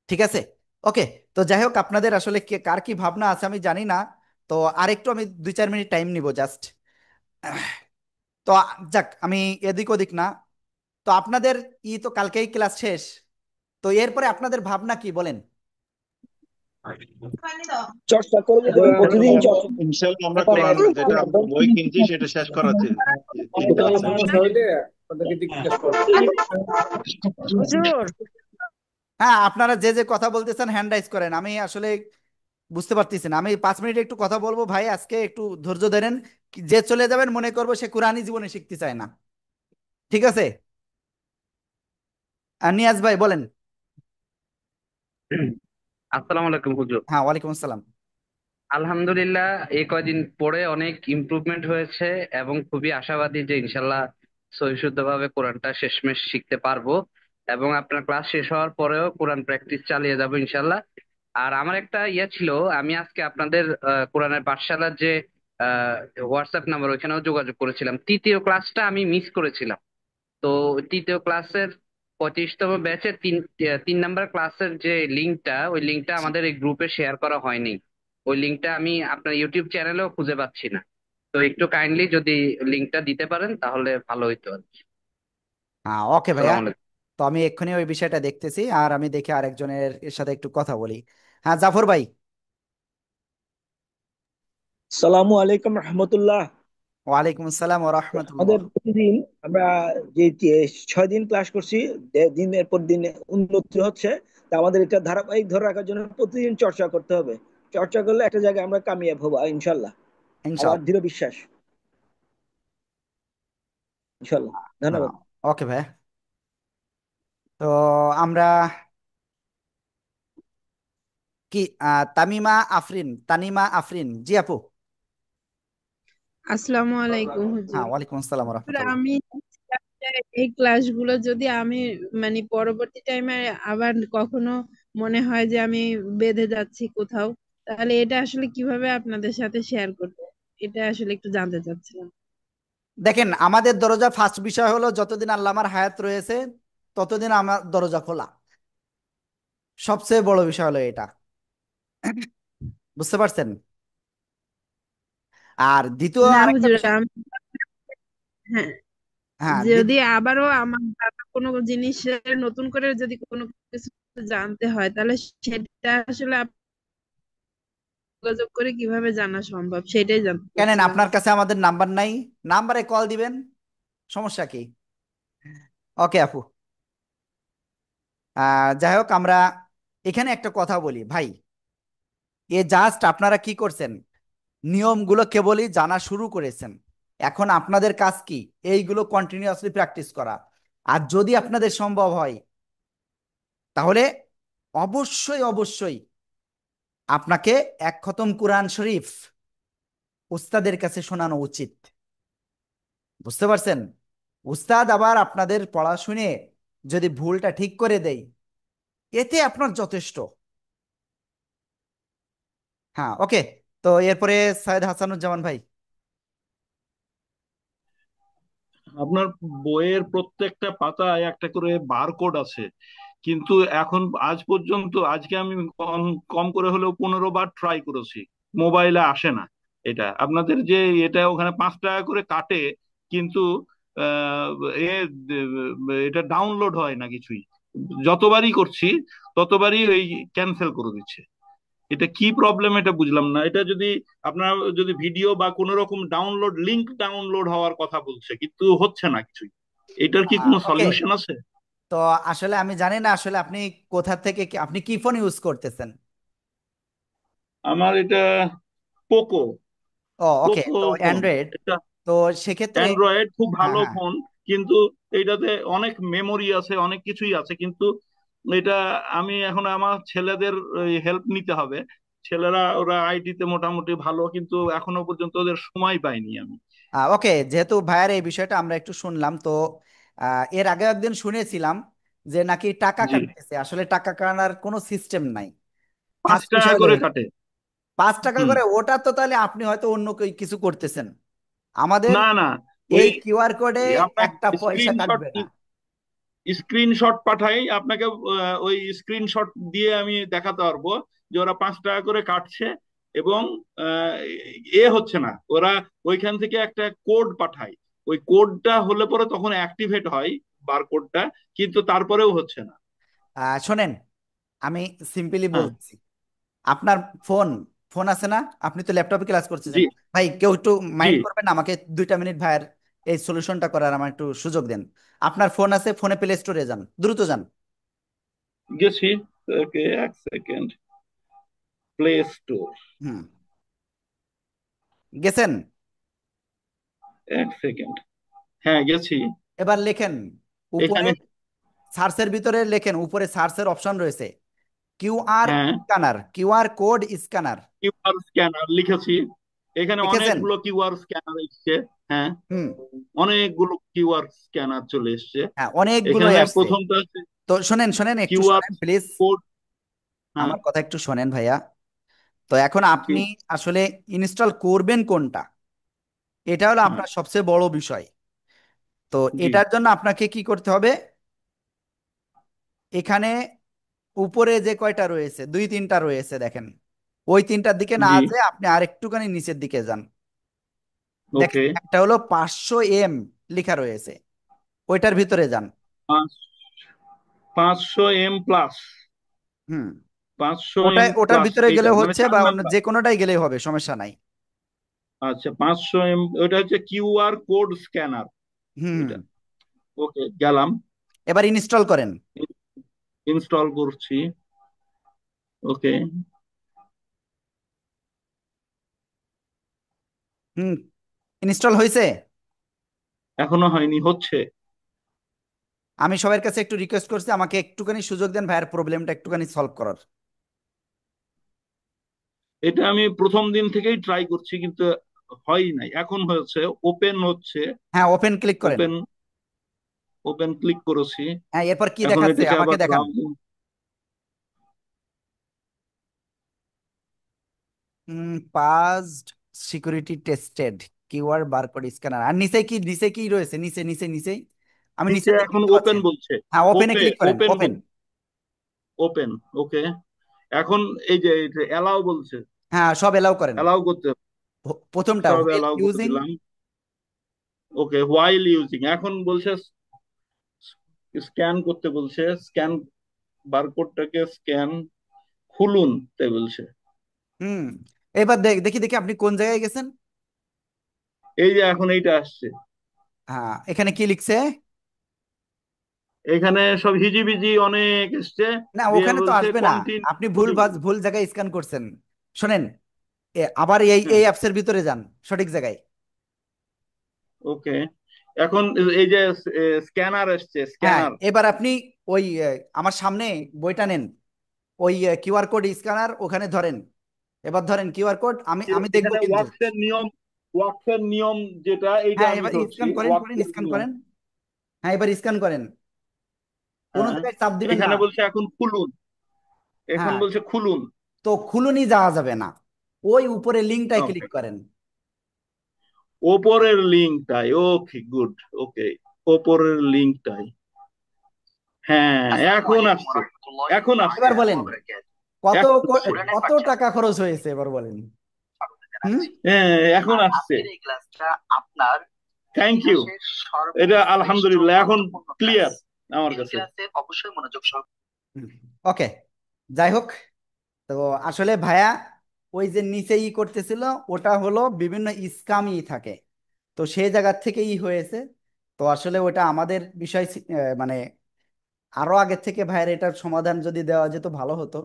Speaker 1: ঠিক আছে, ওকে। তো যাই হোক, আপনাদের আসলে কার কি ভাবনা আছে আমি জানি না। তো আরেকটু আমি 2-4 মিনিট টাইম নিব জাস্ট। তো যাক, আমি এদিক ওদিক না। তো আপনাদের তো কালকেই ক্লাস শেষ। তো এরপরে আপনাদের ভাবনা কি বলেন?
Speaker 11: চর্চা করবো ভাই, প্রতিদিন চর্চা
Speaker 5: ইনশাল্লাহ আমরা
Speaker 11: করা
Speaker 5: কোরআন
Speaker 11: হবে।
Speaker 5: যেটা বই কিনছি সেটা শেষ করাতে চিন্তা
Speaker 2: কোথাও
Speaker 5: আছে।
Speaker 2: সমস্যা হইলে ওদেরকে জিজ্ঞেস করবো।
Speaker 8: হুজুর,
Speaker 1: হ্যাঁ, আপনারা যে যে কথা বলতেছেন হ্যান্ড রাইজ করেন, আমি আসলে বুঝতে পারতেছি না। আমি 5 মিনিট একটু কথা বলবো ভাই, আজকে একটু ধৈর্য ধরেন। যে চলে যাবেন মনে করবো সে কোরআনই জীবনে শিখতে চায় না। ঠিক আছে, আর নিয়াজ ভাই বলেন।
Speaker 8: আসসালামু আলাইকুম হুজুর।
Speaker 1: হ্যাঁ, ওয়ালাইকুম আসসালাম।
Speaker 8: আলহামদুলিল্লাহ, এই কয়দিন পরে অনেক ইমপ্রুভমেন্ট হয়েছে এবং খুবই আশাবাদী যে ইনশাল্লাহ সহিশুদ্ধভাবে কোরআনটা শেষমেশ শিখতে পারবো এবং আপনার ক্লাস শেষ হওয়ার পরেও কোরআন প্র্যাকটিস চালিয়ে যাবো ইনশাল্লাহ। আর আমার একটা ইয়ে ছিল, আমি আজকে আপনাদের কোরআনের পাঠশালার যে হোয়াটসঅ্যাপ নাম্বার ওইখানেও যোগাযোগ করেছিলাম। তৃতীয় ক্লাসটা আমি মিস করেছিলাম। তো তৃতীয় ক্লাসের 25তম ব্যাচের 3 নাম্বার ক্লাসের যে লিঙ্কটা, ওই লিঙ্কটা আমাদের এই গ্রুপে শেয়ার করা হয়নি। ওই লিঙ্কটা আমি আপনার ইউটিউব চ্যানেলেও খুঁজে পাচ্ছি না। তো একটু কাইন্ডলি যদি লিঙ্কটা দিতে পারেন তাহলে ভালো হইতো আর কি।
Speaker 1: হ্যাঁ, ওকে ভাইয়া।
Speaker 8: আসসালামু আলাইকুম।
Speaker 1: তো আমি এক্ষুনি ওই বিষয়টা দেখতেছি, আর আমি দেখে আরেকজনের এর সাথে একটু কথা বলি। হ্যাঁ, জাফর ভাই।
Speaker 11: সালামু আলাইকুম রহমতুল্লাহ।
Speaker 1: ওয়ালাইকুম আসসালাম ও
Speaker 11: আমাদের
Speaker 1: রহমতুল্লাহ।
Speaker 11: প্রতিদিন আমরা যে 6 দিন ক্লাস করছি, দিনের পর দিন উন্নতি হচ্ছে। তা আমাদের এটা ধারাবাহিক ধরে রাখার জন্য প্রতিদিন চর্চা করতে হবে। চর্চা করলে একটা জায়গায় আমরা কামিয়াব হবো ইনশাল্লাহ। আমার
Speaker 1: ইনশাআল্লাহ।
Speaker 11: দৃঢ় বিশ্বাস। ইনশাল্লাহ।
Speaker 1: হ্যাঁ,
Speaker 11: ধন্যবাদ।
Speaker 1: ওকে ভাইয়া। তো আমরা কি তানিমা আফরিন, জি আপু।
Speaker 7: আসসালামু আলাইকুম
Speaker 1: হ্যাঁ,
Speaker 7: হুজুর।
Speaker 1: ওয়ালাইকুম আসসালাম
Speaker 7: হুজুর,
Speaker 1: রহমতুল্লাহ।
Speaker 7: আমি চাচ্ছিলাম যে এই ক্লাসগুলো যদি আমি মানে পরবর্তী টাইমে আবার কখনো মনে হয় যে আমি বেঁধে যাচ্ছি কোথাও, তাহলে এটা আসলে কিভাবে আপনাদের সাথে শেয়ার করবো, এটা আসলে একটু জানতে চাচ্ছিলাম।
Speaker 1: দেখেন, আমাদের দরজা ফার্স্ট বিষয় হলো যতদিন আল্লাহ আমার হায়াত রয়েছে ততদিন আমার দরজা খোলা। সবচেয়ে বড় বিষয় হলো এটা, বুঝতে পারছেন? আর দ্বিতীয়
Speaker 7: না
Speaker 1: আরেকটা
Speaker 7: হুজুর,
Speaker 1: বিষয়।
Speaker 7: হ্যাঁ,
Speaker 1: হ্যাঁ,
Speaker 7: যদি আবারও আমার কোনো জিনিস নতুন করে যদি কোনো কিছু জানতে হয়, তাহলে সেটা আসলে যোগাযোগ করে কিভাবে জানা সম্ভব সেটাই জানতে
Speaker 1: কেন
Speaker 7: চাচ্ছিলাম।
Speaker 1: আপনার কাছে আমাদের নাম্বার নাই? নাম্বারে কল দিবেন, সমস্যা কি? ওকে আপু। যাই হোক, আমরা এখানে একটা কথা বলি ভাই। জাস্ট আপনারা কি করছেন, নিয়মগুলো কেবলই জানা শুরু করেছেন। এখন আপনাদের কাজ কি, এইগুলো কন্টিনিউয়াসলি প্র্যাকটিস করা। আর যদি আপনাদের সম্ভব হয় তাহলে অবশ্যই অবশ্যই আপনাকে এক খতম কোরআন শরীফ উস্তাদের কাছে শোনানো উচিত। বুঝতে পারছেন? উস্তাদ আবার আপনাদের পড়া শুনে যদি ভুলটা ঠিক করে দেয়, এতে আপনার যথেষ্ট। হ্যাঁ, ওকে। তো এরপরে সৈয়দ হাসানুজ্জামান ভাই।
Speaker 5: আপনার বইয়ের প্রত্যেকটা পাতায় একটা করে বারকোড আছে, কিন্তু এখন আজ পর্যন্ত আজকে আমি কম কম করে হলেও 15 বার ট্রাই করেছি, মোবাইলে আসে না। এটা আপনাদের যে এটা ওখানে 5 টাকা করে কাটে, কিন্তু আহ, এ এটা ডাউনলোড হয় না কিছুই। যতবারই করছি ততবারই ওই ক্যান্সেল করে দিচ্ছে। এটা কি প্রবলেম এটা বুঝলাম না। এটা যদি আপনার যদি ভিডিও বা কোনো রকম ডাউনলোড লিংক ডাউনলোড হওয়ার কথা বলছে, কিন্তু হচ্ছে না কিছুই। এটার কি কোনো
Speaker 1: ওকে।
Speaker 5: সলিউশন আছে?
Speaker 1: তো আসলে আমি জানি না আসলে আপনি কোথা থেকে আপনি কি ফোন ইউজ করতেছেন?
Speaker 5: আমার এটা পোকো।
Speaker 1: ও, ওকে।
Speaker 5: পোকো
Speaker 1: তো
Speaker 5: ফোন
Speaker 1: অ্যান্ড্রয়েড।
Speaker 5: এটা।
Speaker 1: তো সেক্ষেত্রে
Speaker 5: অ্যান্ড্রয়েড খুব
Speaker 1: হ্যাঁ,
Speaker 5: ভালো
Speaker 1: হ্যাঁ।
Speaker 5: ফোন, কিন্তু এটাতে অনেক মেমোরি আছে, অনেক কিছুই আছে, কিন্তু এটা আমি এখন আমার ছেলেদের হেল্প নিতে হবে। ছেলেরা ওরা আইটিতে মোটামুটি ভালো, কিন্তু এখনো পর্যন্ত ওদের সময় পাইনি আমি।
Speaker 1: ওকে, যেহেতু ভাইয়ার এই বিষয়টা আমরা একটু শুনলাম, তো এর আগে একদিন শুনেছিলাম যে নাকি টাকা
Speaker 5: জি।
Speaker 1: কাটতেছে, আসলে টাকা কাটার কোনো সিস্টেম নাই।
Speaker 5: 5
Speaker 1: ফার্স্ট
Speaker 5: টাকা
Speaker 1: বিষয়
Speaker 5: করে
Speaker 1: লইন।
Speaker 5: কাটে।
Speaker 1: 5 টাকা
Speaker 5: হুম।
Speaker 1: করে, ওটা তো তাহলে আপনি হয়তো অন্য কিছু করতেছেন। আমাদের
Speaker 5: না না, ওই
Speaker 1: এই কিউআর কোডে
Speaker 5: আপনার
Speaker 1: একটা পয়সা
Speaker 5: স্ক্রিনশট
Speaker 1: কাটবে না।
Speaker 5: স্ক্রিনশট পাঠাই আপনাকে, ওই স্ক্রিনশট দিয়ে আমি দেখাতে পারবো যে ওরা 5 টাকা করে কাটছে, এবং আহ, হচ্ছে না, ওরা ওইখান থেকে একটা কোড পাঠায়, ওই কোডটা হলে পরে তখন অ্যাক্টিভেট হয় বারকোডটা, কিন্তু তারপরেও হচ্ছে না।
Speaker 1: শোনেন, আমি সিম্পলি
Speaker 5: হ্যাঁ।
Speaker 1: বলছি, আপনার ফোন ফোন আছে না? আপনি তো ল্যাপটপে ক্লাস করতেছেন।
Speaker 5: জি
Speaker 1: ভাই কেউ একটু
Speaker 5: জি,
Speaker 1: মাইন্ড করবেন না, আমাকে 2টা মিনিট ভাইয়ের এই সলিউশনটা করার আমার একটু সুযোগ দেন। আপনার ফোন আছে, ফোনে প্লে স্টোরে যান, দ্রুত যান।
Speaker 5: গেছি। Okay, 1 second. Play store.
Speaker 1: হুম, গেছেন?
Speaker 5: 1 সেকেন্ড। হ্যাঁ, গেছি।
Speaker 1: এবার লেখেন উপরে,
Speaker 5: এখানে।
Speaker 1: সার্চের ভিতরে লেখেন, উপরে সার্চের অপশন রয়েছে কিউআর
Speaker 5: হ্যাঁ,
Speaker 1: scanner, QR code scanner.
Speaker 5: QR scanner লিখেছি। এখানে
Speaker 1: লিখেছেন?
Speaker 5: অনেকগুলো কিউআর স্ক্যানার এসছে। হ্যাঁ,
Speaker 1: হুম।
Speaker 5: অনেকগুলো কিউআর স্ক্যানার চলে এসছে।
Speaker 1: হ্যাঁ, অনেকগুলোই
Speaker 5: এখানে
Speaker 1: আসছে।
Speaker 5: প্রথমটা হচ্ছে
Speaker 1: তো শোনেন শোনেন, একটু
Speaker 5: কিউআর
Speaker 1: শোনেন প্লিজ,
Speaker 5: কোড। হ্যাঁ।
Speaker 1: আমার কথা একটু শোনেন ভাইয়া। তো এখন
Speaker 5: জি
Speaker 1: আপনি আসলে ইনস্টল করবেন কোনটা, এটা হলো
Speaker 5: হ্যাঁ
Speaker 1: আপনার সবচেয়ে বড় বিষয়। তো
Speaker 5: জি
Speaker 1: এটার জন্য আপনাকে কি করতে হবে, এখানে উপরে যে কয়টা রয়েছে, 2-3টা রয়েছে দেখেন, ওই 3টার দিকে না
Speaker 5: জি।
Speaker 1: যেয়ে আপনি আর একটুখানি নিচের দিকে যান। দেখেন
Speaker 5: ওকে।
Speaker 1: একটা হলো 500 এম লেখা রয়েছে, ওইটার ভিতরে যান।
Speaker 5: 500 M+।
Speaker 1: হুম,
Speaker 5: 500
Speaker 1: ওটাই,
Speaker 5: এম
Speaker 1: ওটার
Speaker 5: প্লাস
Speaker 1: ভিতরে
Speaker 5: এইটা
Speaker 1: গেলে
Speaker 5: মানে
Speaker 1: হচ্ছে,
Speaker 5: 4
Speaker 1: বা অন্য
Speaker 5: নাম্বার।
Speaker 1: যে কোনোটাই গেলেই হবে, সমস্যা নাই।
Speaker 5: আচ্ছা, 500 M, ওটা হচ্ছে কিউআর কোড স্ক্যানার।
Speaker 1: হুম,
Speaker 5: এটা। ওকে, গেলাম।
Speaker 1: এবার ইনস্টল করেন।
Speaker 5: ইনস্টল করছি। ওকে।
Speaker 1: হুম, ইনস্টল হয়েছে?
Speaker 5: এখনো হয়নি, হচ্ছে।
Speaker 1: আমি সবার কাছে একটু রিকোয়েস্ট করছি, আমাকে একটুখানি সুযোগ দেন ভাইয়ের প্রবলেমটা একটুখানি সলভ করার।
Speaker 5: এটা আমি প্রথম দিন থেকেই ট্রাই করছি, কিন্তু হয় নাই, এখন হয়েছে। ওপেন হচ্ছে।
Speaker 1: হ্যাঁ, ওপেন ক্লিক করেন।
Speaker 5: ওপেন। ওপেন ক্লিক করেছি।
Speaker 1: হ্যাঁ, এরপর কি
Speaker 5: এখন
Speaker 1: দেখাচ্ছে
Speaker 5: এটাকে
Speaker 1: আমাকে
Speaker 5: আবার
Speaker 1: দেখান।
Speaker 5: Browsing.
Speaker 1: Passed security tested, QR barcode scanner, আর নিচে কি, নিচে কি রয়েছে, নিচে নিচে নিচেই আমি
Speaker 5: নিচে
Speaker 1: নিচের দিকে
Speaker 5: এখন
Speaker 1: দেখতে পাচ্ছি।
Speaker 5: ওপেন বলছে।
Speaker 1: হ্যাঁ, ওপেনে
Speaker 5: ওপেন
Speaker 1: ক্লিক করেন,
Speaker 5: ওপেন
Speaker 1: ওপেন।
Speaker 5: ওপেন। ওকে। এখন এই যে অ্যালাউ বলছে,
Speaker 1: হ্যাঁ, সব এলাও করেন।
Speaker 5: অ্যালাউ করতে হবে।
Speaker 1: প্রথমটা
Speaker 5: সব
Speaker 1: হুইল
Speaker 5: অ্যালাউ করে
Speaker 1: ইউজিং।
Speaker 5: দিলাম। ওকে, হোয়াইল ইউজিং এখন বলছে, স্ক্যান করতে বলছে, স্ক্যান বারকোডটাকে স্ক্যান, খুলুন তাই বলছে।
Speaker 1: হুম, এবার দেখি দেখি আপনি কোন জায়গায় গেছেন।
Speaker 5: এই যে এখন এইটা আসছে।
Speaker 1: হ্যাঁ, এখানে কি লিখছে?
Speaker 5: এখানে সব হিজিবিজি অনেক এসছে।
Speaker 1: না,
Speaker 5: দিয়ে
Speaker 1: ওখানে তো
Speaker 5: বলছে
Speaker 1: আসবে না,
Speaker 5: কন্টিনিউ
Speaker 1: আপনি ভুল
Speaker 5: প্রসিডিং।
Speaker 1: ভুল জায়গায় স্ক্যান করছেন। শোনেন, আবার এই
Speaker 5: হ্যাঁ।
Speaker 1: এই অ্যাপসের ভিতরে যান, সঠিক জায়গায়।
Speaker 5: ওকে। এখন এই যে স্ক্যানার এসছে,
Speaker 1: হ্যাঁ,
Speaker 5: স্ক্যানার।
Speaker 1: এবার আপনি ওই আমার সামনে বইটা নেন, ওই কিউআর কোড স্ক্যানার ওখানে ধরেন। এবার ধরেন কিউআর কোড, আমি আমি দেখবো
Speaker 5: এখানে
Speaker 1: কিন্তু।
Speaker 5: ওয়াক্সের নিয়ম যেটা, এইটা
Speaker 1: হ্যাঁ,
Speaker 5: আমি
Speaker 1: এবার
Speaker 5: ধরছি,
Speaker 1: স্ক্যান করেন, করেন
Speaker 5: ওয়াক্সের
Speaker 1: স্ক্যান
Speaker 5: নিয়ম।
Speaker 1: করেন। হ্যাঁ, এবার স্ক্যান করেন, কোনো
Speaker 5: হ্যাঁ।
Speaker 1: জায়গায় চাপ দিবেন না।
Speaker 5: এখানে বলছে এখন খুলুন। এখন
Speaker 1: হ্যাঁ,
Speaker 5: বলছে খুলুন।
Speaker 1: তো খুলুনি যাওয়া যাবে না, ওই উপরে লিঙ্কটাই
Speaker 5: ওকে,
Speaker 1: ক্লিক করেন।
Speaker 5: ওপরের লিঙ্কটাই। ওকে, গুড। ওকে, ওপরের লিঙ্কটাই। হ্যাঁ, এখন আসছে। এখন আসছে।
Speaker 1: এবার বলেন কত
Speaker 5: এখন আসছে।
Speaker 1: কত টাকা খরচ হয়েছে, এবার বলেন। হুম,
Speaker 5: হ্যাঁ, এখন আসছে। Thank you. এটা আলহামদুলিল্লাহ এখন ক্লিয়ার আমার কাছে।
Speaker 1: ওকে, যাই হোক। তো আসলে ভাইয়া, ওই যে নিচে ই করতেছিল, ওটা হলো বিভিন্ন স্কামই থাকে, তো সেই জায়গা থেকে ই হয়েছে। তো আসলে ওটা আমাদের বিষয় মানে আরো আগে থেকে ভাইয়ের এটার সমাধান যদি দেওয়া যেত ভালো হতো।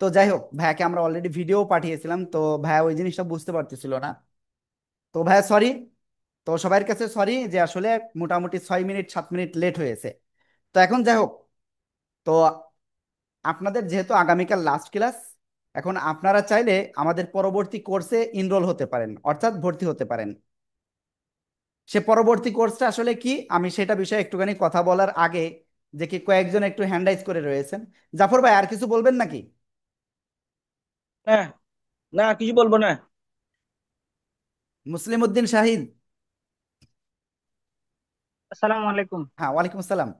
Speaker 1: তো যাই হোক, ভাইয়াকে আমরা অলরেডি ভিডিও পাঠিয়েছিলাম, তো ভাইয়া ওই জিনিসটা বুঝতে পারতেছিল না। তো ভাইয়া সরি, তো সবার কাছে সরি যে আসলে মোটামুটি 6-7 মিনিট লেট হয়েছে। তো এখন যাই হোক, তো আপনাদের যেহেতু আগামীকাল লাস্ট ক্লাস, এখন আপনারা চাইলে আমাদের পরবর্তী কোর্সে ইনরোল হতে পারেন, অর্থাৎ ভর্তি হতে পারেন। সে পরবর্তী কোর্সটা আসলে কি, আমি সেটা বিষয়ে একটুখানি কথা বলার আগে, যে কি কয়েকজন একটু হ্যান্ড রাইজ করে রয়েছেন। জাফর ভাই আর কিছু বলবেন নাকি?
Speaker 11: না, না কিছু বলবো না।
Speaker 1: মুসলিম উদ্দিন শাহিদ।
Speaker 9: আসসালামু আলাইকুম।
Speaker 1: হ্যাঁ, ওয়ালাইকুম আসসালাম।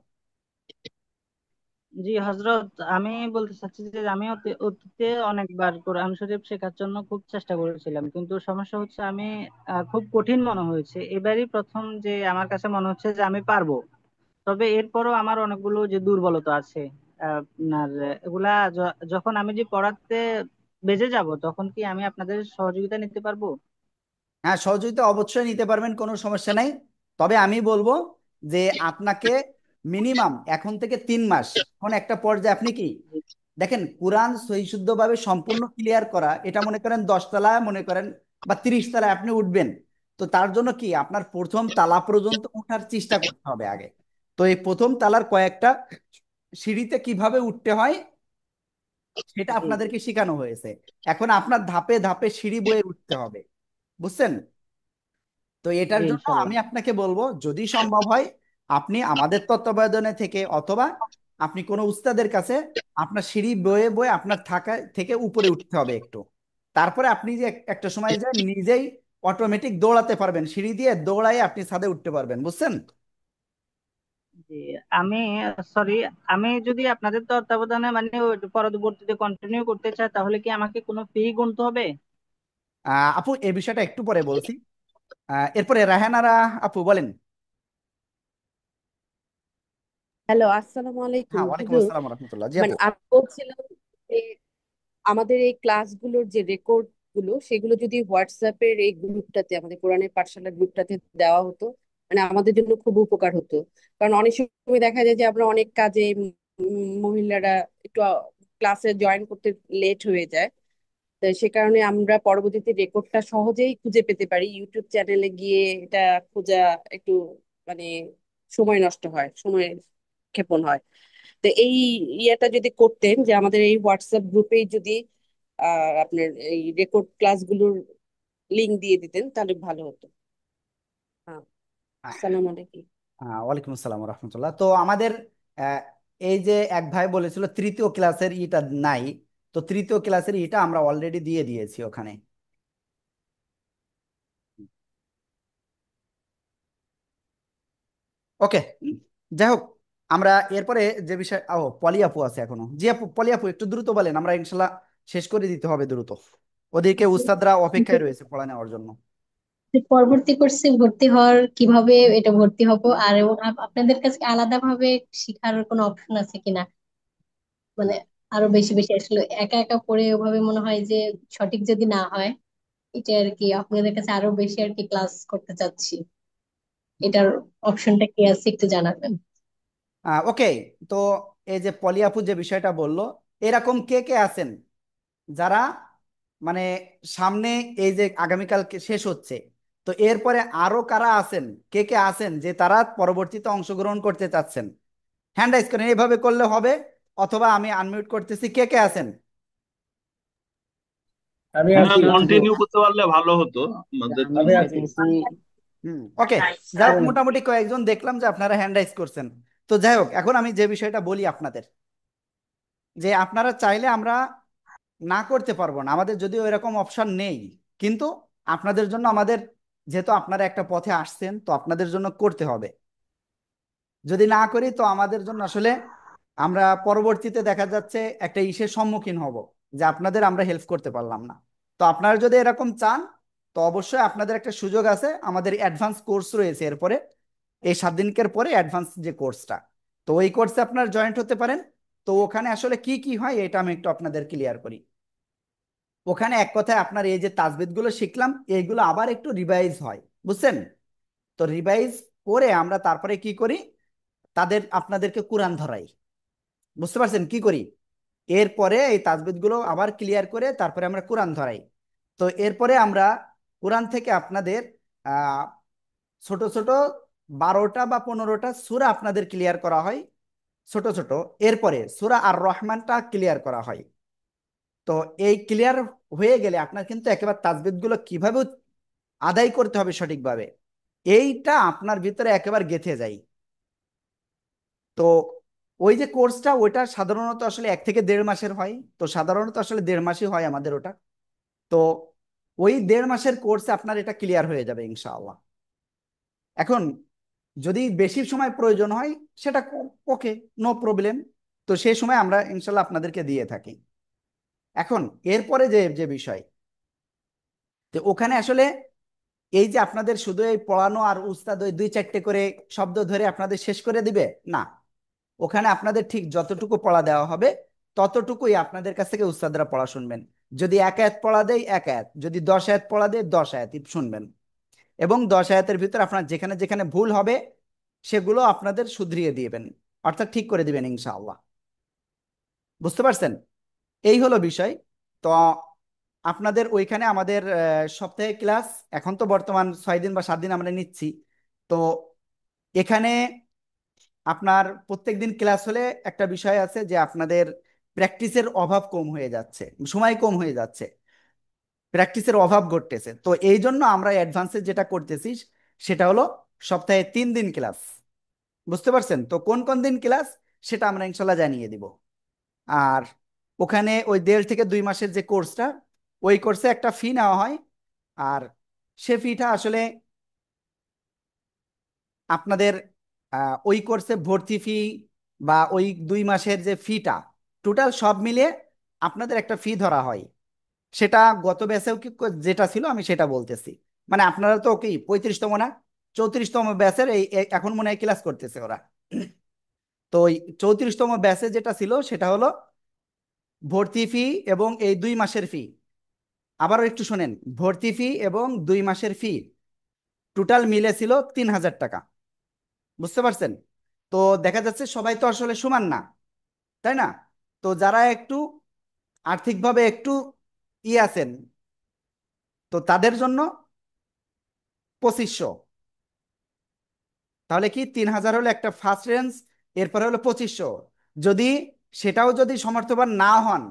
Speaker 9: জি হজরত, আমি বলতে চাচ্ছি যে আমি অতীতে অনেকবার কোরআন শরীফ শেখার জন্য খুব চেষ্টা করেছিলাম, কিন্তু সমস্যা হচ্ছে আমি খুব কঠিন মনে হয়েছে এবারই প্রথম, যে আমার কাছে মনে হচ্ছে যে আমি পারবো। তবে এরপরও আমার অনেকগুলো যে দুর্বলতা আছে। আপনার এগুলা যখন আমি যে পড়াতে বেজে যাব, তখন কি আমি আপনাদের সহযোগিতা নিতে পারবো?
Speaker 1: হ্যাঁ, সহযোগিতা অবশ্যই নিতে পারবেন, কোনো সমস্যা নাই। তবে আমি বলবো যে আপনাকে মিনিমাম এখন থেকে 3 মাস, এখন একটা পর্যায়ে আপনি কি দেখেন, কোরআন সহি শুদ্ধভাবে সম্পূর্ণ ক্লিয়ার করা, এটা মনে করেন 10 তলা মনে করেন বা 30 তলায় আপনি উঠবেন। তো তার জন্য কি আপনার প্রথম তালা পর্যন্ত ওঠার চেষ্টা করতে হবে আগে। তো এই প্রথম তালার কয়েকটা সিঁড়িতে কিভাবে উঠতে হয় সেটা
Speaker 9: জি জি।
Speaker 1: আপনাদেরকে শেখানো হয়েছে। এখন আপনার ধাপে ধাপে সিঁড়ি বয়ে উঠতে হবে, বুঝছেন? তো এটার
Speaker 9: জি
Speaker 1: জন্য
Speaker 9: ইনশাল্লাহ।
Speaker 1: আমি আপনাকে বলবো, যদি সম্ভব হয় আপনি আমাদের তত্ত্বাবধানে থেকে অথবা আপনি কোনো উস্তাদের কাছে আপনার সিঁড়ি বয়ে বয়ে আপনার থাকা থেকে উপরে উঠতে হবে একটু। তারপরে আপনি যে একটা সময় যে নিজেই অটোমেটিক দৌড়াতে পারবেন, সিঁড়ি দিয়ে দৌড়াই আপনি ছাদে উঠতে পারবেন, বুঝছেন?
Speaker 9: জি, আমি সরি, আমি যদি আপনাদের তত্ত্বাবধানে মানে ওই পরবর্তীতে কন্টিনিউ করতে চাই, তাহলে কি আমাকে কোনো ফি গুনতে হবে?
Speaker 1: আপু এই বিষয়টা একটু পরে বলছি। এরপরে রাহানারা আপু বলেন।
Speaker 12: হ্যালো, আসসালামু আলাইকুম
Speaker 1: হ্যাঁ, ওয়ালাইকুম
Speaker 12: হুজুর।
Speaker 1: আসসালাম রহমতুল্লাহ। জি
Speaker 12: মানে
Speaker 1: আপু।
Speaker 12: আমি বলছিলাম যে আমাদের এই ক্লাসগুলোর যে রেকর্ড গুলো সেগুলো যদি হোয়াটসঅ্যাপের এই গ্রুপটাতে, আমাদের কোরআনের পাঠশালা গ্রুপটাতে দেওয়া হতো, মানে আমাদের জন্য খুব উপকার হতো। কারণ অনেক সময় দেখা যায় যে আমরা অনেক কাজে মহিলারা একটু ক্লাসে জয়েন করতে লেট হয়ে যায়। তো সে কারণে আমরা পরবর্তীতে রেকর্ডটা সহজেই খুঁজে পেতে পারি। ইউটিউব চ্যানেলে গিয়ে এটা খোঁজা একটু মানে সময় নষ্ট হয়, সময় ক্ষেপণ হয়। তো এই ইয়েটা যদি করতেন যে আমাদের এই হোয়াটসঅ্যাপ গ্রুপেই যদি আপনার এই রেকর্ড ক্লাসগুলোর লিংক দিয়ে দিতেন তাহলে ভালো হতো। হ্যাঁ, আসসালামু আলাইকুম।
Speaker 1: ওয়ালাইকুম আসসালাম রহমতুল্লাহ। তো আমাদের আহ, এই যে এক ভাই বলেছিল তৃতীয় ক্লাসের ইটা নাই, তো তৃতীয় ক্লাসের ইটা আমরা অলরেডি দিয়ে দিয়েছি ওখানে। ওকে, যাই হোক, আমরা এরপরে যে বিষয়, পলি আপু আছে এখনো। জি আপু, পলি আপু একটু দ্রুত বলেন, আমরা ইনশাল্লাহ শেষ করে দিতে হবে দ্রুত। ওদিকে উস্তাদরা অপেক্ষায় রয়েছে পড়া নেওয়ার জন্য।
Speaker 13: পরবর্তী কোর্সে ভর্তি হওয়ার কিভাবে এটা ভর্তি হব, আর এবং আপনাদের কাছে আলাদা ভাবে শিখার কোনো অপশন আছে কিনা? মানে আরো বেশি বেশি আসলে একা একা পড়ে ওভাবে মনে হয় যে সঠিক যদি না হয়, এটা আর কি আপনাদের কাছে আরো বেশি আর কি ক্লাস করতে চাচ্ছি। এটার অপশনটা কি আছে একটু জানাবেন?
Speaker 1: ওকে, তো এই যে পলি আপু যে বিষয়টা বললো, এরকম কে কে আছেন যারা মানে সামনে এই যে আগামীকাল শেষ হচ্ছে, তো এরপরে আরো কারা আছেন, কে কে আছেন যে তারা পরবর্তীতে অংশগ্রহণ করতে চাচ্ছেন? হ্যান্ড রাইজ করেন, এইভাবে করলে হবে, অথবা আমি আনমিউট করতেছি, কে কে আছেন?
Speaker 2: আমি
Speaker 5: হ্যাঁ,
Speaker 2: আছি হুজুর।
Speaker 5: কন্টিনিউ করতে পারলে ভালো হতো আমাদের
Speaker 2: আমি
Speaker 5: জন্য।
Speaker 2: আছি।
Speaker 1: ওকে, যাই হোক, মোটামুটি কয়েকজন দেখলাম যে আপনারা হ্যান্ড রাইজ করছেন। তো যাই হোক, এখন আমি যে বিষয়টা বলি আপনাদের, যে আপনারা চাইলে আমরা না করতে পারবো না, আমাদের যদিও এরকম অপশন নেই, কিন্তু আপনাদের জন্য আমাদের, যেহেতু আপনারা একটা পথে আসছেন, তো আপনাদের জন্য করতে হবে। যদি না করি তো আমাদের জন্য আসলে আমরা পরবর্তীতে দেখা যাচ্ছে একটা ইসের সম্মুখীন হব, যে আপনাদের আমরা হেল্প করতে পারলাম না। তো আপনারা যদি এরকম চান, তো অবশ্যই আপনাদের একটা সুযোগ আছে, আমাদের অ্যাডভান্স কোর্স রয়েছে এরপরে, এই 7 দিনের পরে অ্যাডভান্স যে কোর্সটা, তো ওই কোর্সে আপনারা জয়েন্ট হতে পারেন। তো ওখানে আসলে কি কি হয় এটা আমি একটু আপনাদের ক্লিয়ার করি। ওখানে এক কথায় আপনার এই যে তাজবিদ গুলো শিখলাম, এইগুলো আবার একটু রিভাইজ হয়, বুঝছেন? তো রিভাইজ করে আমরা তারপরে কি করি, আপনাদেরকে কোরআন ধরাই। বুঝতে পারছেন কি করি? এরপরে এই তাজবিদ গুলো আবার ক্লিয়ার করে তারপরে আমরা কোরআন ধরাই। তো এরপরে আমরা কোরআন থেকে আপনাদের আহ ছোট ছোট 12টা বা 15টা সূরা আপনাদের ক্লিয়ার করা হয়, ছোট ছোট। এরপরে সূরা আর রহমানটা ক্লিয়ার করা হয়। তো এই ক্লিয়ার হয়ে গেলে আপনার কিন্তু একেবারে তাজবিদ গুলো কিভাবে আদায় করতে হবে সঠিকভাবে, এইটা আপনার ভিতরে একেবারে গেঁথে যায়। তো ওই যে কোর্সটা ওইটা সাধারণত আসলে 1 থেকে 1.5 মাসের হয়, তো সাধারণত আসলে 1.5 মাসই হয় আমাদের ওটা। তো ওই 1.5 মাসের কোর্সে আপনার এটা ক্লিয়ার হয়ে যাবে ইনশাআল্লাহ। এখন যদি বেশি সময় প্রয়োজন হয় সেটা ওকে, নো প্রবলেম, তো সেই সময় আমরা ইনশাল্লাহ আপনাদেরকে দিয়ে থাকি। এখন এরপরে যে যে বিষয়, তো ওখানে আসলে এই যে আপনাদের শুধু এই পড়ানো আর উস্তাদ ওই 2-4টে করে শব্দ ধরে আপনাদের শেষ করে দিবে না, ওখানে আপনাদের ঠিক যতটুকু পড়া দেওয়া হবে ততটুকুই আপনাদের কাছ থেকে উস্তাদরা পড়া শুনবেন। যদি 1 আয়াত পড়া দেয় 1 আয়াত, যদি 10 আয়াত পড়া দেয় 10 আয়াতই শুনবেন, এবং 10 আয়াতের ভিতর আপনার যেখানে যেখানে ভুল হবে সেগুলো আপনাদের শুধরিয়ে দিবেন, অর্থাৎ ঠিক করে দিবেন ইনশাআল্লাহ। বুঝতে পারছেন? এই হলো বিষয়। তো আপনাদের ওইখানে আমাদের সপ্তাহে ক্লাস এখন তো বর্তমান 6 দিন বা 7 দিন আমরা নিচ্ছি। তো এখানে আপনার প্রত্যেক দিন ক্লাস হলে একটা বিষয় আছে যে আপনাদের প্র্যাকটিসের অভাব কম হয়ে যাচ্ছে, সময় কম হয়ে যাচ্ছে, প্র্যাকটিসের অভাব ঘটতেছে। তো এই জন্য আমরা অ্যাডভান্সে যেটা করতেছি সেটা হলো সপ্তাহে 3 দিন ক্লাস। বুঝতে পারছেন? তো কোন কোন দিন ক্লাস সেটা আমরা ইনশাল্লাহ জানিয়ে দিব। আর ওখানে ওই 1.5 থেকে 2 মাসের যে কোর্সটা, ওই কোর্সে একটা ফি নেওয়া হয়। আর সে ফিটা আসলে আপনাদের ওই কোর্সে ভর্তি ফি বা ওই 2 মাসের যে ফিটা টোটাল সব মিলিয়ে আপনাদের একটা ফি ধরা হয়। সেটা গত ব্যাচেও কি যেটা ছিল আমি সেটা বলতেছি। মানে আপনারা তো কি 35তম না 34তম ব্যাচের এখন মনে হয় ক্লাস করতেছে ওরা। তো ওই 34তম ব্যাচে যেটা ছিল সেটা হলো ভর্তি ফি এবং এই 2 মাসের ফি। আবারও একটু শোনেন, ভর্তি ফি এবং 2 মাসের ফি টোটাল মিলে ছিল 3,000 টাকা। বুঝতে পারছেন? তো দেখা যাচ্ছে সবাই তো আসলে সমান না, তাই না? তো যারা একটু আর্থিকভাবে একটু আছেন, তো তাদের জন্য 2500। তাহলে কি 3,000 হলো একটা ফার্স্ট রেঞ্জ, এরপরে হলো 2500। যদি সেটাও যদি সমর্থবান না হন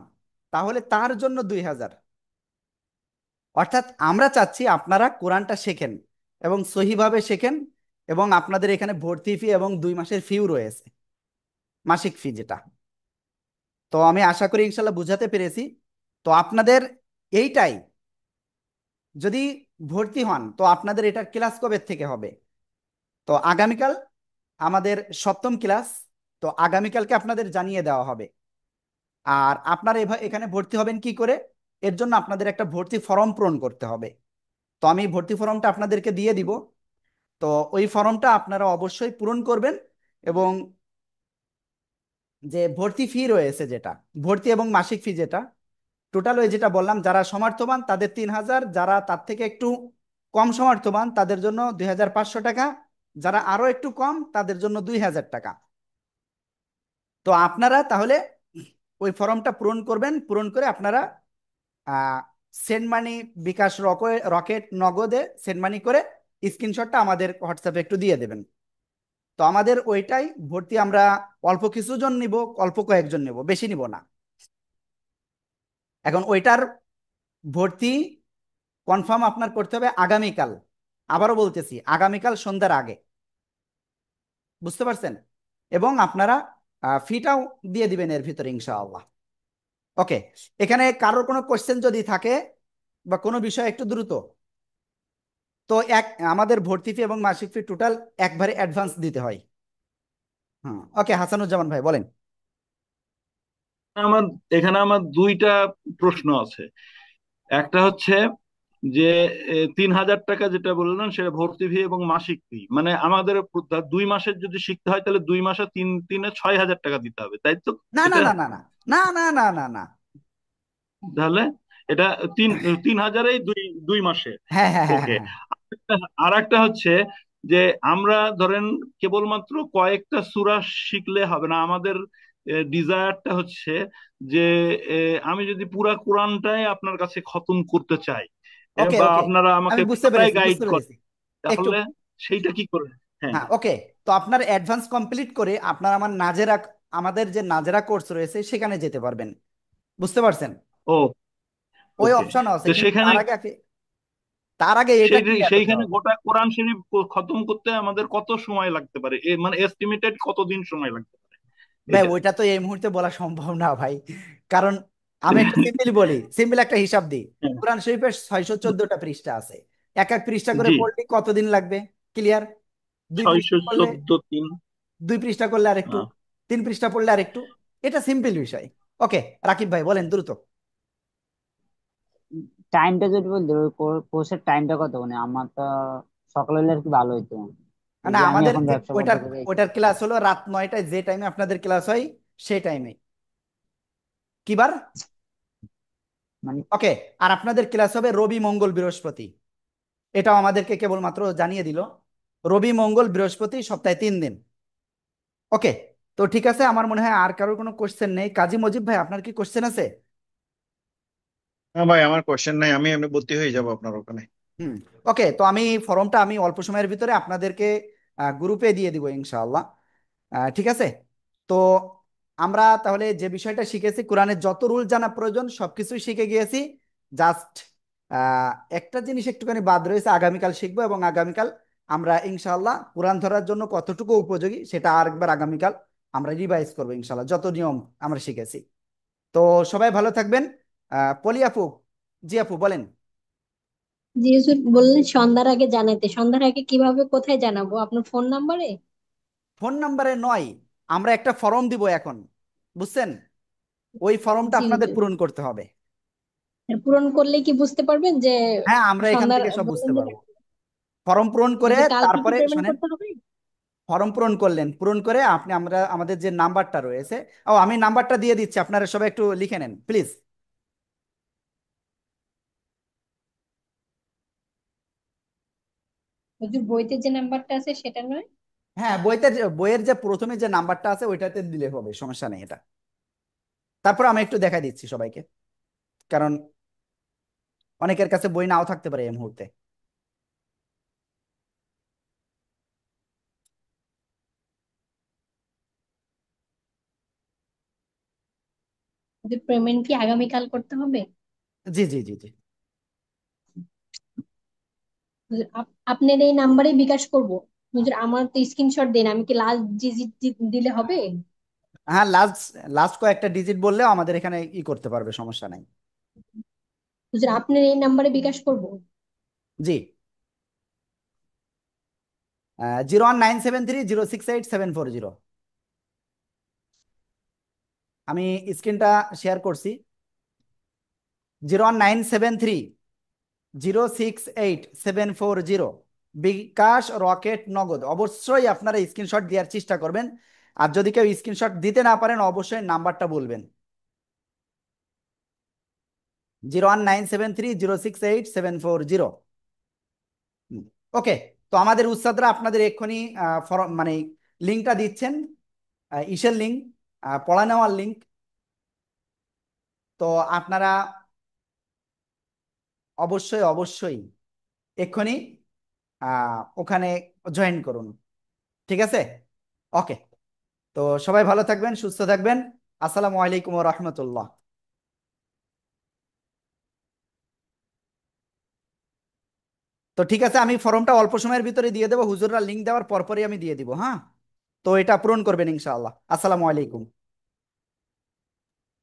Speaker 1: তাহলে তার জন্য 2,000। অর্থাৎ আমরা চাচ্ছি আপনারা কোরআনটা শেখেন এবং সহিভাবে শেখেন, এবং আপনাদের এখানে ভর্তি ফি এবং 2 মাসের ফিও রয়েছে, মাসিক ফি যেটা। তো আমি আশা করি ইনশাল্লাহ বুঝাতে পেরেছি। তো আপনাদের এইটাই, যদি ভর্তি হন তো আপনাদের এটার ক্লাস কবে থেকে হবে? তো আগামীকাল আমাদের 7ম ক্লাস। তো আগামীকালকে আপনাদের জানিয়ে দেওয়া হবে। আর আপনারা এখানে ভর্তি হবেন কি করে, এর জন্য আপনাদের একটা ভর্তি ফর্ম পূরণ করতে হবে। তো আমি ভর্তি ফর্মটা আপনাদেরকে দিয়ে দিব। তো ওই ফর্মটা আপনারা অবশ্যই পূরণ করবেন, এবং যে ভর্তি ফি রয়েছে যেটা, ভর্তি এবং মাসিক ফি যেটা টোটাল ওই যেটা বললাম, যারা সমর্থবান তাদের 3,000, যারা তার থেকে একটু কম সমর্থবান তাদের জন্য 2,500 টাকা, যারা আরো একটু কম তাদের জন্য 2,000 টাকা। তো আপনারা তাহলে ওই ফর্মটা পূরণ করবেন, পূরণ করে আপনারা সেন্ড মানি, বিকাশ, রকেট, নগদে সেন্ড মানি করে স্ক্রিনশটটা আমাদের হোয়াটসঅ্যাপে একটু দিয়ে দেবেন। তো আমাদের ওইটাই ভর্তি আমরা অল্প কিছুজন নিব, অল্প কয়েকজন নিব, বেশি নিব না। এখন ওইটার ভর্তি কনফার্ম আপনার করতে হবে আগামীকাল। আবারও বলতেছি আগামীকাল সন্ধ্যার আগে। বুঝতে পারছেন? এবং আপনারা ফিটাও দিয়ে দিবেন এর ভিতরে ইনশাআল্লাহ। ওকে, এখানে কারোর কোনো কোশ্চেন যদি থাকে বা কোনো বিষয় একটু দ্রুত, তো আমাদের ভর্তি ফি এবং মাসিক ফি টোটাল একবারে অ্যাডভান্স দিতে হয়। হ্যাঁ, ওকে, হাসানুজ্জামান ভাই বলেন।
Speaker 5: আমার এখানে আমার দুইটা প্রশ্ন আছে। একটা হচ্ছে যে 3,000 টাকা যেটা বললেন সেটা ভর্তি ফি এবং মাসিক ফি, মানে আমাদের 2 মাসের যদি শিখতে হয় তাহলে 2 মাসে 6,000 টাকা দিতে হবে, তাই তো?
Speaker 1: না না
Speaker 5: এটা
Speaker 1: না না না না না না না না।
Speaker 5: তাহলে এটা তিন 3,000এই 2 মাসে।
Speaker 1: হ্যাঁ হ্যাঁ হ্যাঁ
Speaker 5: ওকে।
Speaker 1: হ্যাঁ হ্যাঁ।
Speaker 5: আর একটা হচ্ছে যে আমরা ধরেন কেবলমাত্র কয়েকটা সূরা শিখলে হবে না, আমাদের ডিজায়ারটা হচ্ছে যে আমি যদি পুরা কোরআনটাই আপনার কাছে খতম করতে চাই,
Speaker 1: ওকে
Speaker 5: বা
Speaker 1: ওকে,
Speaker 5: আপনারা
Speaker 1: আমি
Speaker 5: আমাকে
Speaker 1: বুঝতে
Speaker 5: পুরাই
Speaker 1: পেরেছি
Speaker 5: গাইড
Speaker 1: বুঝতে
Speaker 5: করেন,
Speaker 1: পেরেছি। একটু,
Speaker 5: তাহলে সেইটা কি করে? হ্যাঁ।
Speaker 1: হ্যাঁ ওকে। তো আপনার অ্যাডভান্স কমপ্লিট করে আপনার আমার নাজেরা, আমাদের যে নাজেরা কোর্স রয়েছে সেখানে যেতে পারবেন। বুঝতে পারছেন?
Speaker 5: ও,
Speaker 1: ওই
Speaker 5: ওকে।
Speaker 1: অপশন আছে,
Speaker 5: তো
Speaker 1: কিন্তু
Speaker 5: সেখানে
Speaker 1: তার আগে এটা ক্লিয়ার হতে
Speaker 5: সেইখানে
Speaker 1: হবে।
Speaker 5: গোটা কোরআন শরীফ খতম করতে আমাদের কত সময় লাগতে পারে, মানে এস্টিমেটেড কতদিন সময় লাগতে পারে?
Speaker 1: ভাই
Speaker 5: এটা।
Speaker 1: ওইটা তো এই মুহূর্তে বলা সম্ভব না ভাই, কারণ আমি একটা সিম্পল বলি, সিম্পল একটা হিসাব দিই।
Speaker 5: হ্যাঁ,
Speaker 1: কোরআন শরীফের 614টা পৃষ্ঠা আছে, এক এক পৃষ্ঠা করে
Speaker 5: জি,
Speaker 1: পড়লে কতদিন লাগবে? ক্লিয়ার? দুই পৃষ্ঠা পড়লে
Speaker 5: 614 3।
Speaker 1: 2 পৃষ্ঠা করলে আর একটু, 3 পৃষ্ঠা পড়লে আর একটু, এটা সিম্পল বিষয়। ওকে, রাকিব ভাই বলেন দ্রুত।
Speaker 14: টাইমটা যদি বলতে কোর্সের টাইমটা কত, মানে আমার তো সকালে হলে আর কি ভালো হইতো, এই
Speaker 1: না,
Speaker 14: যে আমি
Speaker 1: আমাদের
Speaker 14: এখন ব্যবসা
Speaker 1: ওইটার
Speaker 14: করতে যাই।
Speaker 1: ওইটার ক্লাস হলো রাত 9টায়, যে টাইমে আপনাদের ক্লাস হয় সেই টাইমে। কি বার?
Speaker 14: মানে
Speaker 1: ওকে। আর আপনাদের ক্লাস হবে রবি মঙ্গল বৃহস্পতি, এটাও আমাদেরকে কেবলমাত্র জানিয়ে দিল। রবি মঙ্গল বৃহস্পতি, সপ্তাহে 3 দিন। ওকে। তো ঠিক আছে, আমার মনে হয় আর কারোর কোনো কোশ্চেন নেই। কাজী মজিব ভাই, আপনার কি কোশ্চেন আছে?
Speaker 6: হ্যাঁ ভাই, আমার কোশ্চেন নাই, আমি এমনি ভর্তি হয়ে যাব আপনার ওখানে।
Speaker 1: হুম। ওকে, তো আমি ফর্মটা আমি অল্প সময়ের ভিতরে আপনাদেরকে গ্রুপে দিয়ে দিব ইনশাআল্লাহ। ঠিক আছে। তো আমরা তাহলে যে বিষয়টা শিখেছি, কোরআনের যত রুল জানা প্রয়োজন সবকিছুই শিখে গিয়েছি। জাস্ট একটা জিনিস একটুখানি বাদ রয়েছে, আগামীকাল শিখবো, এবং আগামীকাল আমরা ইনশাআল্লাহ কোরআন ধরার জন্য কতটুকু উপযোগী সেটা আরেকবার আগামীকাল আমরা রিভাইজ করবো ইনশাআল্লাহ, যত নিয়ম আমরা শিখেছি। তো সবাই ভালো থাকবেন। পলি আপু, জি আপু বলেন।
Speaker 13: জি হুজুর, বললেন সন্ধ্যার আগে জানাইতে, সন্ধ্যার আগে কিভাবে, কোথায় জানাবো? আপনার ফোন নাম্বারে?
Speaker 1: ফোন নাম্বারে নয়, আমরা একটা ফর্ম দিব এখন, বুঝছেন? ওই ফর্মটা
Speaker 13: জি
Speaker 1: আপনাদের
Speaker 13: হুজুর।
Speaker 1: পূরণ করতে হবে।
Speaker 13: পূরণ করলে কি বুঝতে পারবেন যে
Speaker 1: হ্যাঁ, আমরা এখান
Speaker 13: সন্ধ্যার,
Speaker 1: থেকে সব
Speaker 13: বললেন
Speaker 1: বুঝতে
Speaker 13: যে
Speaker 1: পারবো। ফর্ম পূরণ করে
Speaker 13: যে কালকে কি
Speaker 1: তারপরে
Speaker 13: পেমেন্ট
Speaker 1: শোনেন,
Speaker 13: করতে হবে?
Speaker 1: ফর্ম পূরণ করলেন, পূরণ করে আপনি আমরা আমাদের যে নাম্বারটা রয়েছে, ও আমি নাম্বারটা দিয়ে দিচ্ছি, আপনারা সবাই একটু লিখে নেন প্লিজ।
Speaker 13: হুজুর বইতে যে নাম্বারটা আছে সেটা নয়?
Speaker 1: হ্যাঁ, বইয়ের যে প্রথমে যে নাম্বারটা আছে ওইটাতে দিলে হবে, সমস্যা নেই এটা। তারপর আমি একটু দেখাই দিচ্ছি সবাইকে, কারণ অনেকের কাছে বই নাও থাকতে পারে এই মুহূর্তে।
Speaker 13: হুজুর পেমেন্ট কি আগামীকাল করতে হবে?
Speaker 1: জি জি জি জি।
Speaker 13: হুজুর আপনার এই নাম্বারে বিকাশ করব? হুজুর আমার তো স্ক্রিনশট দেন, আমি কি লাস্ট ডিজিট দিলে হবে?
Speaker 1: হ্যাঁ, লাস্ট লাস্ট কয়েকটা ডিজিট বললেও আমাদের এখানে করতে পারবে, সমস্যা নাই।
Speaker 13: হুজুর আপনার এই নাম্বারে বিকাশ করব?
Speaker 1: জি। 01973 068 740। আমি স্ক্রিনটা শেয়ার করছি। 01973 068 740। বিকাশ, রকেট, নগদ, অবশ্যই আপনারা স্ক্রিনশট দেওয়ার চেষ্টা করবেন। আর যদি কেউ স্ক্রিনশট দিতে না পারেন অবশ্যই নাম্বারটা বলবেন। 01973 068 740। ওকে। তো আমাদের উস্তাদরা আপনাদের এক্ষুনি মানে লিঙ্কটা দিচ্ছেন, ইসের লিঙ্ক, পড়া নেওয়ার লিঙ্ক। তো আপনারা অবশ্যই অবশ্যই এক্ষুনি ওখানে জয়েন করুন। ঠিক আছে? ওকে। তো সবাই ভালো থাকবেন, সুস্থ থাকবেন। আসসালামু আলাইকুম ওয়া রাহমাতুল্লাহ। তো ঠিক আছে, আমি ফর্মটা অল্প সময়ের ভিতরে দিয়ে দেবো, হুজুররা লিঙ্ক দেওয়ার পরপরই আমি দিয়ে দিব। হ্যাঁ, তো এটা পূরণ করবেন ইনশাআল্লাহ। আসসালামু আলাইকুম।